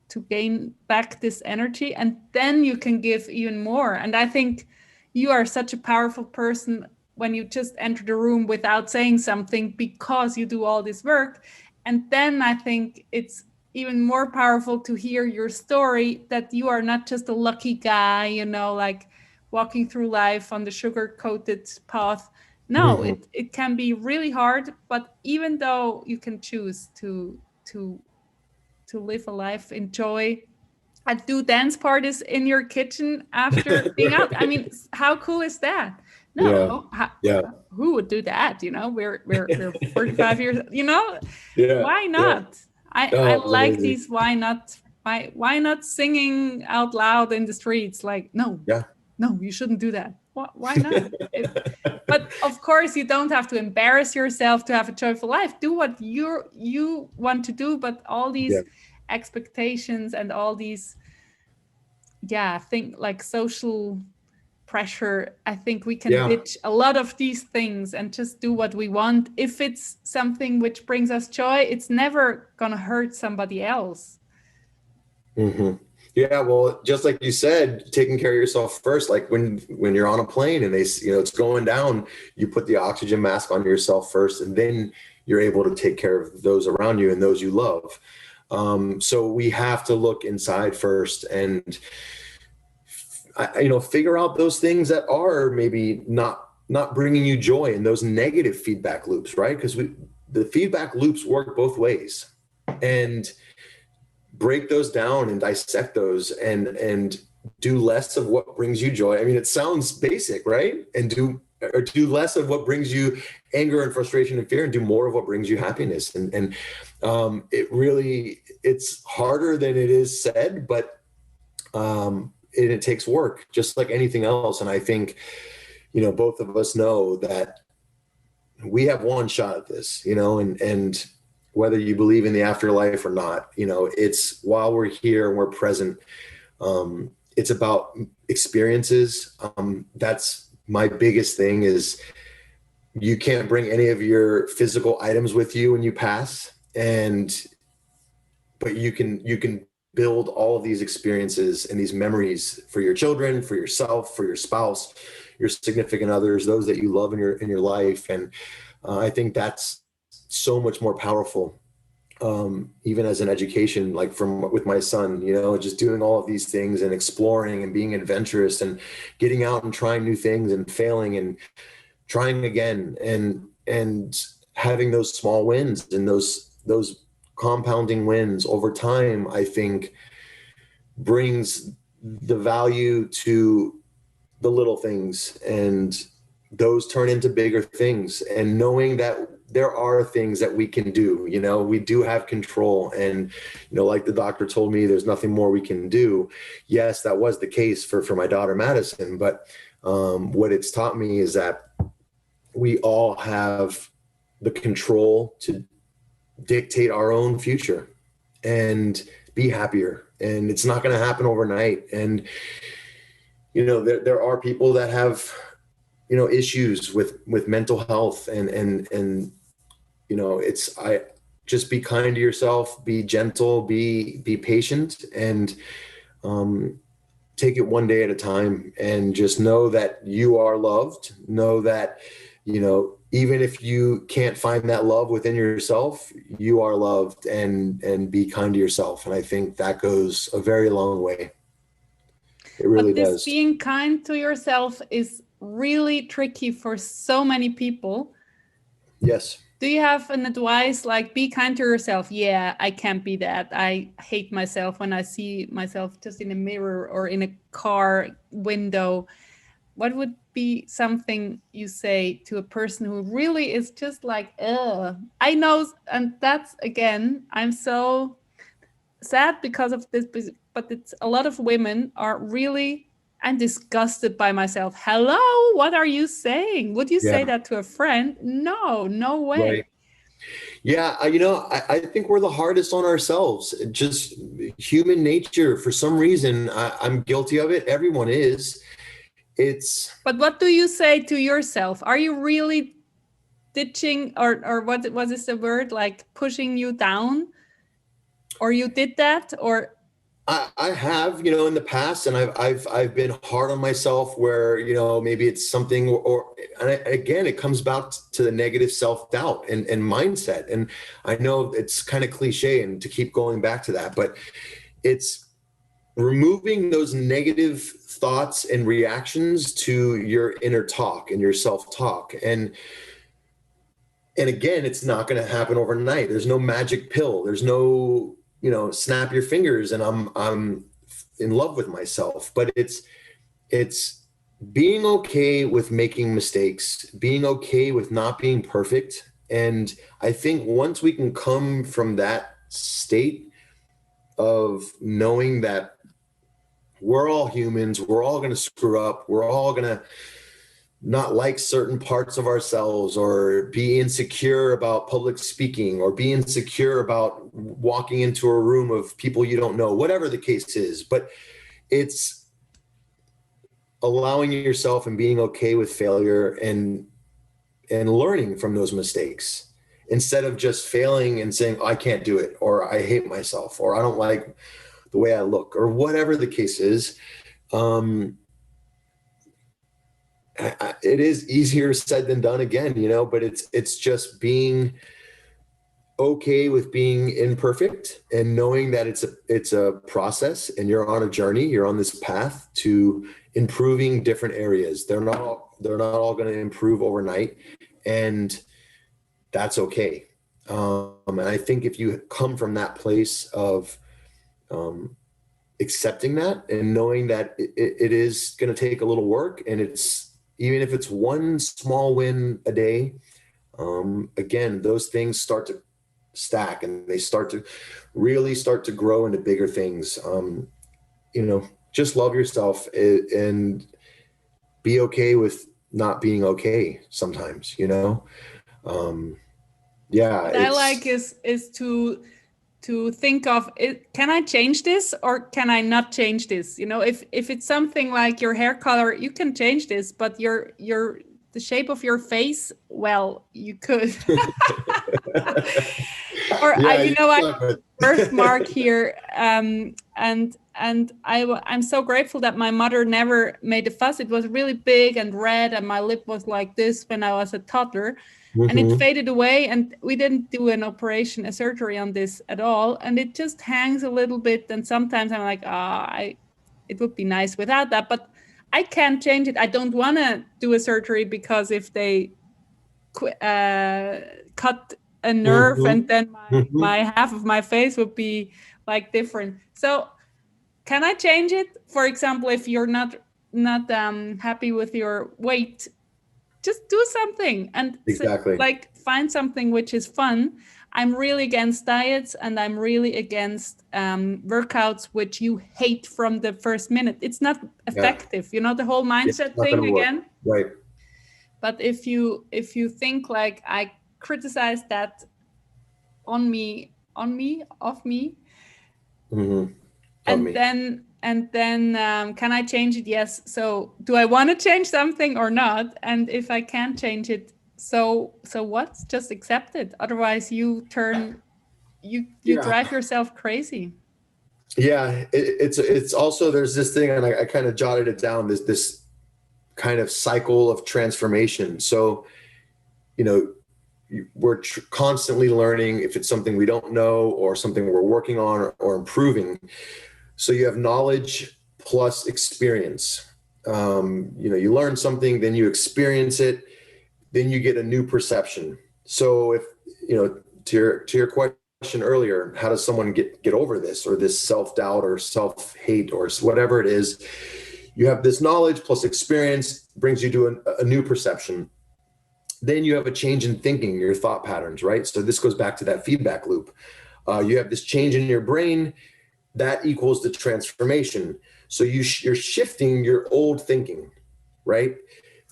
To gain back this energy, and then you can give even more. And I think you are such a powerful person when you just enter the room without saying something, because you do all this work. And then I think it's even more powerful to hear your story, that you are not just a lucky guy, like walking through life on the sugar-coated path. No, it can be really hard, but even though you can choose to live a life, enjoy, and do dance parties in your kitchen after being out. I mean, how cool is that? No, who would do that? We're 45 years. Why not? I like amazing. These. Why not singing out loud in the streets? Like, no, you shouldn't do that. Why not? But of course, you don't have to embarrass yourself to have a joyful life. Do what you want to do, but all these expectations and all these, like social pressure, I think we can ditch a lot of these things and just do what we want. If it's something which brings us joy, it's never gonna hurt somebody else. Yeah, well, just like you said, taking care of yourself first. Like when you're on a plane and it's going down, you put the oxygen mask on yourself first, and then you're able to take care of those around you and those you love. So we have to look inside first, and figure out those things that are maybe not bringing you joy, and those negative feedback loops, right? Because the feedback loops work both ways, and break those down and dissect those, and do less of what brings you joy. I mean, it sounds basic, right? And do less of what brings you anger and frustration and fear, and do more of what brings you happiness. And it's harder than it is said, but it takes work, just like anything else. And I think, both of us know that we have one shot at this, and whether you believe in the afterlife or not, it's while we're here and we're present. It's about experiences. That's my biggest thing, is you can't bring any of your physical items with you when you pass, but you can build all of these experiences and these memories for your children, for yourself, for your spouse, your significant others, those that you love in your life. And I think that's so much more powerful, even as an education, like with my son, just doing all of these things and exploring and being adventurous and getting out and trying new things and failing and trying again, and having those small wins and those compounding wins over time, I think brings the value to the little things, and those turn into bigger things. And knowing that there are things that we can do, we do have control. And, like the doctor told me, there's nothing more we can do. Yes, that was the case for my daughter, Madison. But what it's taught me is that we all have the control to dictate our own future and be happier. And it's not going to happen overnight. And, there are people that have, issues with mental health, and I just be kind to yourself, be gentle, be patient, and take it one day at a time, and just know that you are loved. Know that, even if you can't find that love within yourself, you are loved, and be kind to yourself. And I think that goes a very long way. It really does. Being kind to yourself is really tricky for so many people. Yes. Do you have an advice, like, be kind to yourself? Yeah, I can't be that. I hate myself when I see myself just in a mirror or in a car window. What would be something you say to a person who really is just like, ugh? I know, and that's, again, I'm so sad because of this, but it's a lot of women are really, I'm disgusted by myself. Hello, what are you saying? Would you say that to a friend? No way. Right. Yeah, I think we're the hardest on ourselves. Just human nature. For some reason, I'm guilty of it. Everyone is. But what do you say to yourself? Are you really ditching, or what is the word, like pushing you down? Or you did that? Or I have, in the past, and I've been hard on myself where, maybe it's something, again, it comes back to the negative self-doubt and mindset. And I know it's kind of cliche and to keep going back to that, but it's removing those negative thoughts and reactions to your inner talk and your self-talk. And again, it's not going to happen overnight. There's no magic pill. There's no, snap your fingers and I'm in love with myself. But it's being okay with making mistakes, being okay with not being perfect. And I think once we can come from that state of knowing that we're all humans, we're all going to screw up, we're all going to not like certain parts of ourselves, or be insecure about public speaking, or be insecure about walking into a room of people you don't know, whatever the case is. But it's allowing yourself and being okay with failure and learning from those mistakes, instead of just failing and saying, oh, I can't do it, or I hate myself, or I don't like the way I look, or whatever the case is. It is easier said than done, again, but it's just being okay with being imperfect, and knowing that it's a process, and you're on a journey, you're on this path to improving different areas. They're not all going to improve overnight, and that's okay. And I think if you come from that place of accepting that and knowing that it is going to take a little work, and it's, even if it's one small win a day, again, those things start to stack and they start to really start to grow into bigger things. Just love yourself and be okay with not being okay sometimes, yeah, What I like is to think of it, can I change this or can I not change this? If it's something like your hair color, you can change this, but the shape of your face, well, you could. Or yeah, I have a birthmark here, and I'm so grateful that my mother never made a fuss. It was really big and red, and my lip was like this when I was a toddler. And it faded away, and we didn't do an operation, a surgery on this at all. And it just hangs a little bit. And sometimes I'm like, it would be nice without that, but I can't change it. I don't want to do a surgery, because if they cut a nerve, and then my half of my face would be like different. So can I change it? For example, if you're not happy with your weight, just do something and exactly. Find something which is fun. I'm really against diets, and I'm really against workouts which you hate from the first minute. It's not effective. The whole mindset thing again. Right. But if you think like, I criticize that on me, of me, and then can I change it? Yes. So do I want to change something or not? And if I can't change it, so what? Just accept it. Otherwise you drive yourself crazy. Yeah. It's also, there's this thing, and I kind of jotted it down, this kind of cycle of transformation. So, we're constantly learning if it's something we don't know or something we're working on or improving. So you have knowledge plus experience. You learn something, then you experience it, then you get a new perception. So if, to your question earlier, how does someone get over this, or this self-doubt or self-hate or whatever it is? You have this knowledge plus experience brings you to a new perception. Then you have a change in thinking, your thought patterns, right? So this goes back to that feedback loop. You have this change in your brain, that equals the transformation. So you're shifting your old thinking, right?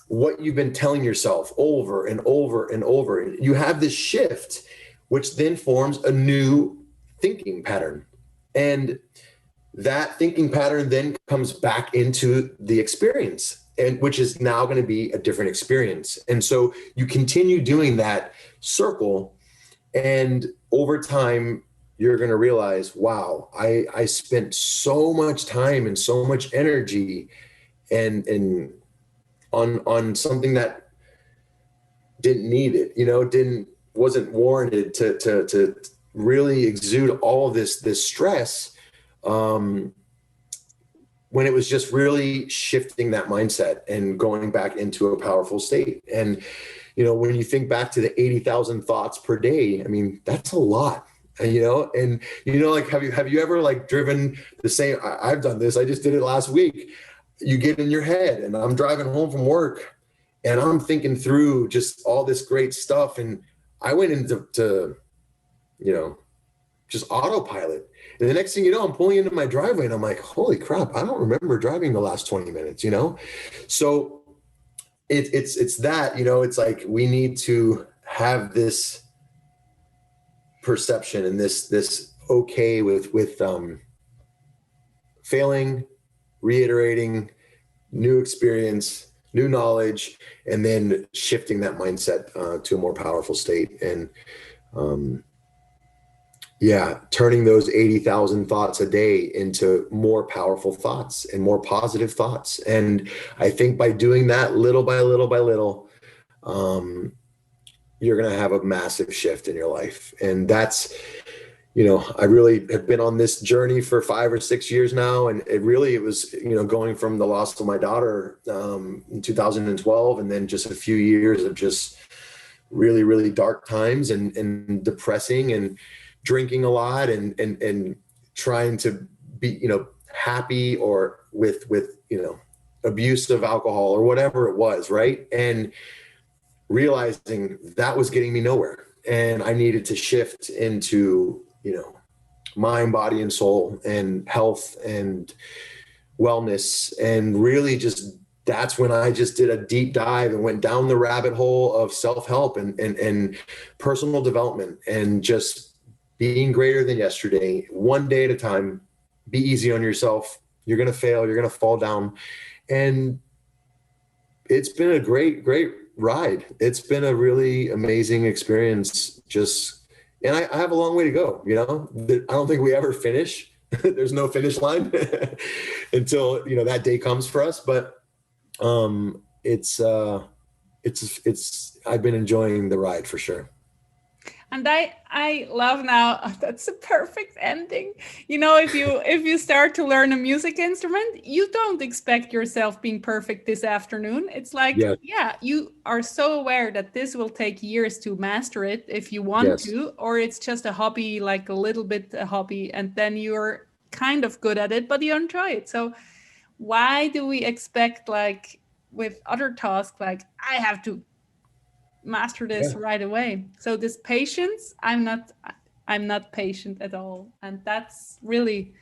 What you've been telling yourself over and over and over. You have this shift, which then forms a new thinking pattern. And that thinking pattern then comes back into the experience, and which is now going to be a different experience. And so you continue doing that circle, and over time, you're going to realize, wow, I spent so much time and so much energy and on something that didn't need it, wasn't warranted to really exude all of this stress, when it was just really shifting that mindset and going back into a powerful state. And, when you think back to the 80,000 thoughts per day, I mean, that's a lot. And, have you ever driven the same? I've done this. I just did it last week. You get in your head, and I'm driving home from work and I'm thinking through just all this great stuff. And I went into just autopilot. And the next thing you know, I'm pulling into my driveway and I'm like, holy crap, I don't remember driving the last 20 minutes, So it's that, it's like, we need to have this perception and this okay with failing, reiterating, new experience, new knowledge, and then shifting that mindset to a more powerful state. And turning those 80,000 thoughts a day into more powerful thoughts and more positive thoughts. And I think by doing that little by little by little, you're going to have a massive shift in your life. And that's, I really have been on this journey for 5 or 6 years now. And it was, going from the loss of my daughter in 2012, and then just a few years of just really, really dark times and depressing and drinking a lot and trying to be, happy or with, abuse of alcohol or whatever it was. Right. And realizing that was getting me nowhere. And I needed to shift into, mind, body, and soul and health and wellness. And really just, that's when I just did a deep dive and went down the rabbit hole of self-help and personal development and just being greater than yesterday, one day at a time. Be easy on yourself. You're going to fail. You're going to fall down. And it's been a great, great ride. It's been a really amazing experience. And I have a long way to go. I don't think we ever finish. There's no finish line until, that day comes for us. But it's I've been enjoying the ride for sure. And I love now, that's a perfect ending. If you start to learn a music instrument, you don't expect yourself being perfect this afternoon. It's like, yeah, you are so aware that this will take years to master it if you want to, or it's just a hobby, like a little bit a hobby, and then you're kind of good at it, but you enjoy it. So why do we expect, like with other tasks, like I have to master this right away? So this patience, I'm not patient at all, and that's really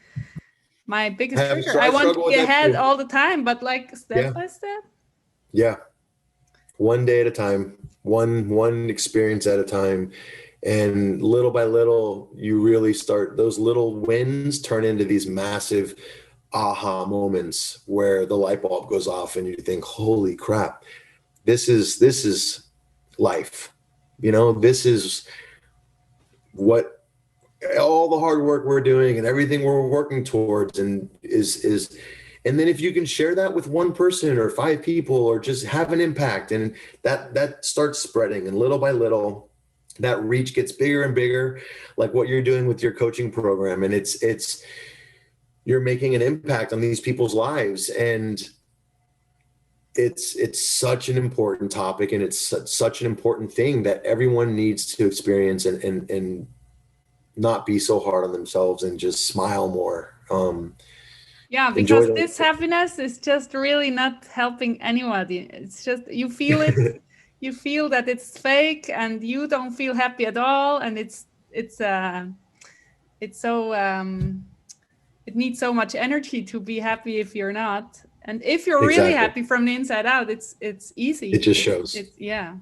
my biggest trigger. I want to be ahead all the time, but like step by step. One day at a time, one experience at a time, and little by little you really start, those little wins turn into these massive aha moments where the light bulb goes off and you think, holy crap, this is life. This is what all the hard work we're doing and everything we're working towards and and then if you can share that with one person or 5 people or just have an impact, and that starts spreading, and little by little that reach gets bigger and bigger, like what you're doing with your coaching program. And it's you're making an impact on these people's lives, and it's such an important topic, and it's such an important thing that everyone needs to experience and not be so hard on themselves and just smile more. Because this happiness is just really not helping anybody. It's just, you feel it, you feel that it's fake, and you don't feel happy at all. And it's so, it needs so much energy to be happy if you're not. And if you're really happy from the inside out, it's easy. It just shows. Yeah.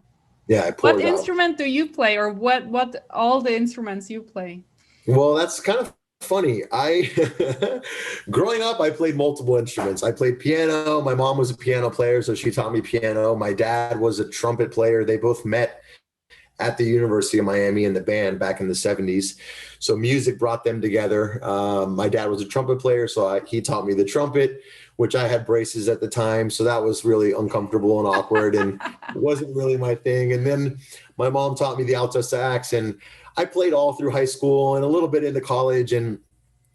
What instrument do you play, or what all the instruments you play? Well, that's kind of funny. Growing up, I played multiple instruments. I played piano. My mom was a piano player, so she taught me piano. My dad was a trumpet player. They both met at the University of Miami in the band back in the 70s. So music brought them together. My dad was a trumpet player, so he taught me the trumpet, which I had braces at the time. So that was really uncomfortable and awkward and wasn't really my thing. And then my mom taught me the alto sax, and I played all through high school and a little bit into college. And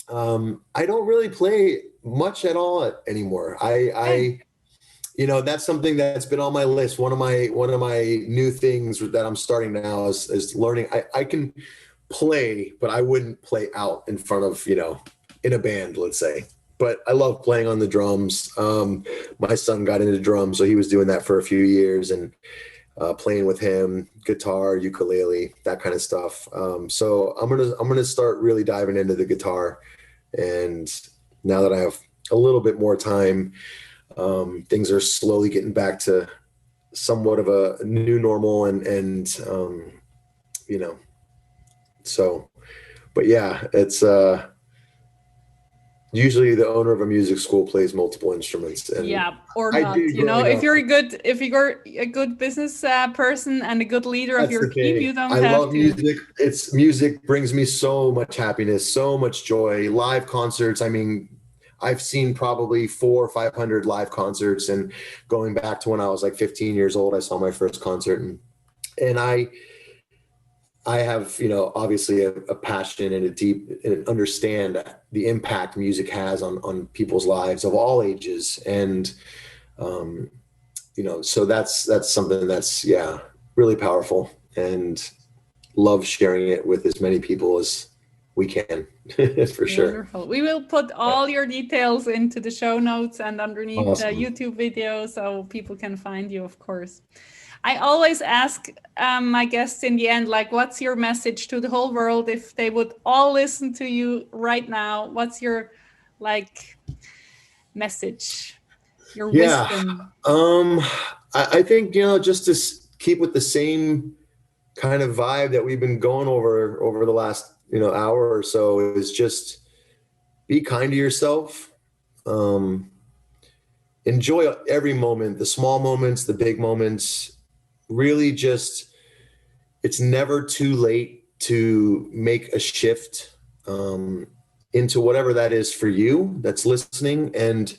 I don't really play much at all anymore. That's something that's been on my list. One of my new things that I'm starting now is learning. I can play, but I wouldn't play out in front of, in a band, let's say. But I love playing on the drums. My son got into drums, so he was doing that for a few years, and playing with him, guitar, ukulele, that kind of stuff. So I'm gonna start really diving into the guitar. And now that I have a little bit more time, things are slowly getting back to somewhat of a new normal, and so, but yeah, it's usually the owner of a music school plays multiple instruments. And or not. If you're a good business person and a good leader of your team, you don't have to. I love music. Music brings me so much happiness, so much joy. Live concerts. I mean, I've seen probably 400 or 500 live concerts, and going back to when I was like 15 years old, I saw my first concert, and I have, obviously a passion and and understand the impact music has on people's lives of all ages. And, so that's something that's, really powerful. and love sharing it with as many people as we can. For sure. Wonderful. We will put all your details into the show notes and underneath the Awesome. YouTube video so people can find you, of course. I always ask my guests in the end, like, what's your message to the whole world if they would all listen to you right now? What's your message, your wisdom? I think, just to keep with the same kind of vibe that we've been going over the last, hour or so, is just be kind to yourself. Enjoy every moment, the small moments, the big moments. Really just, it's never too late to make a shift into whatever that is for you that's listening. And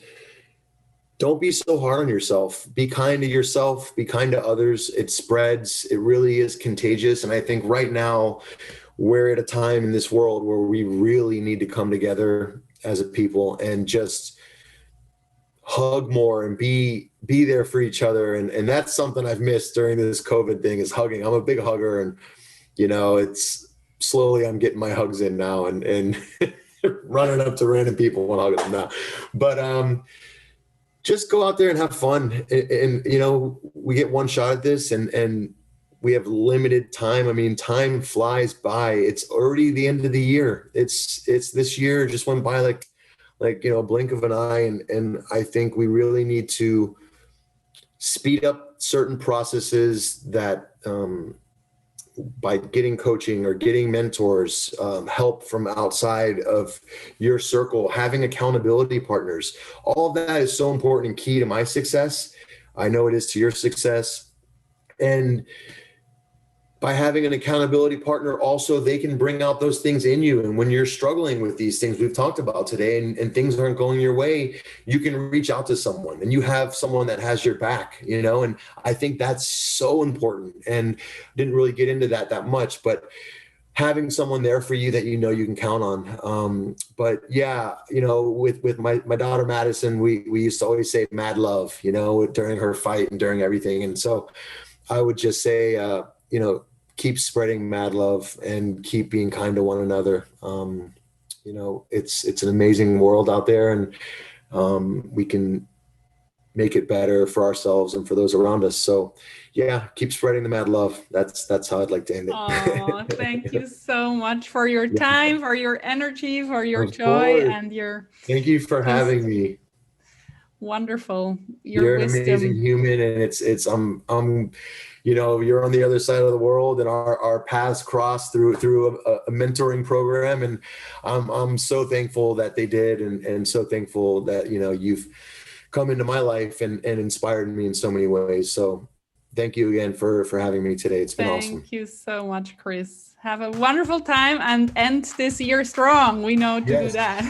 don't be so hard on yourself. Be kind to yourself, be kind to others. It spreads. It really is contagious. And I think right now we're at a time in this world where we really need to come together as a people and just hug more and be there for each other. And that's something I've missed during this COVID thing, is hugging. I'm a big hugger, and, it's slowly I'm getting my hugs in now and running up to random people and hugging them now. But, just go out there and have fun. And we get one shot at this, and we have limited time. I mean, time flies by. It's already the end of the year. It's this year just went by like a blink of an eye. And I think we really need to speed up certain processes that, by getting coaching or getting mentors, help from outside of your circle, having accountability partners. All of that is so important and key to my success. I know it is to your success. And by having an accountability partner, also, they can bring out those things in you. And when you're struggling with these things we've talked about today, and things aren't going your way, you can reach out to someone, and you have someone that has your back, and I think that's so important. And I didn't really get into that much, but having someone there for you that you can count on. But yeah, with my daughter Madison, we used to always say mad love, during her fight and during everything. And so I would just say, keep spreading mad love and keep being kind to one another. It's an amazing world out there, and we can make it better for ourselves and for those around us. So yeah, keep spreading the mad love. That's how I'd like to end it. Oh, thank you so much for your time, for your energy, for your Of joy, course. and your Thank you for having me. Wonderful. You're wisdom. An amazing human, and I'm you're on the other side of the world, and our paths cross through a mentoring program. And I'm so thankful that they did, and so thankful that, you've come into my life and inspired me in so many ways. So thank you again for having me today. It's been awesome. Thank you so much, Chris. Have a wonderful time and end this year strong. We know to do that.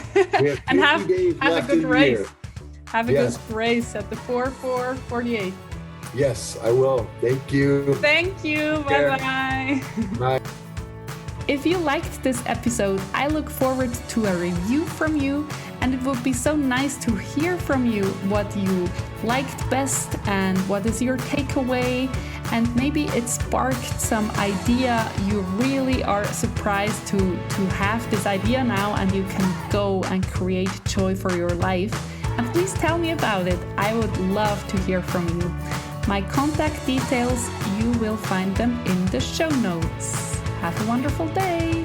And have a good race. Have a good race at the 4:48. Yes, I will. Thank you. Thank you. Bye-bye. Bye. If you liked this episode, I look forward to a review from you, and it would be so nice to hear from you what you liked best and what is your takeaway, and maybe it sparked some idea. You really are surprised to have this idea now, and you can go and create joy for your life. And please tell me about it. I would love to hear from you. My contact details, you will find them in the show notes. Have a wonderful day.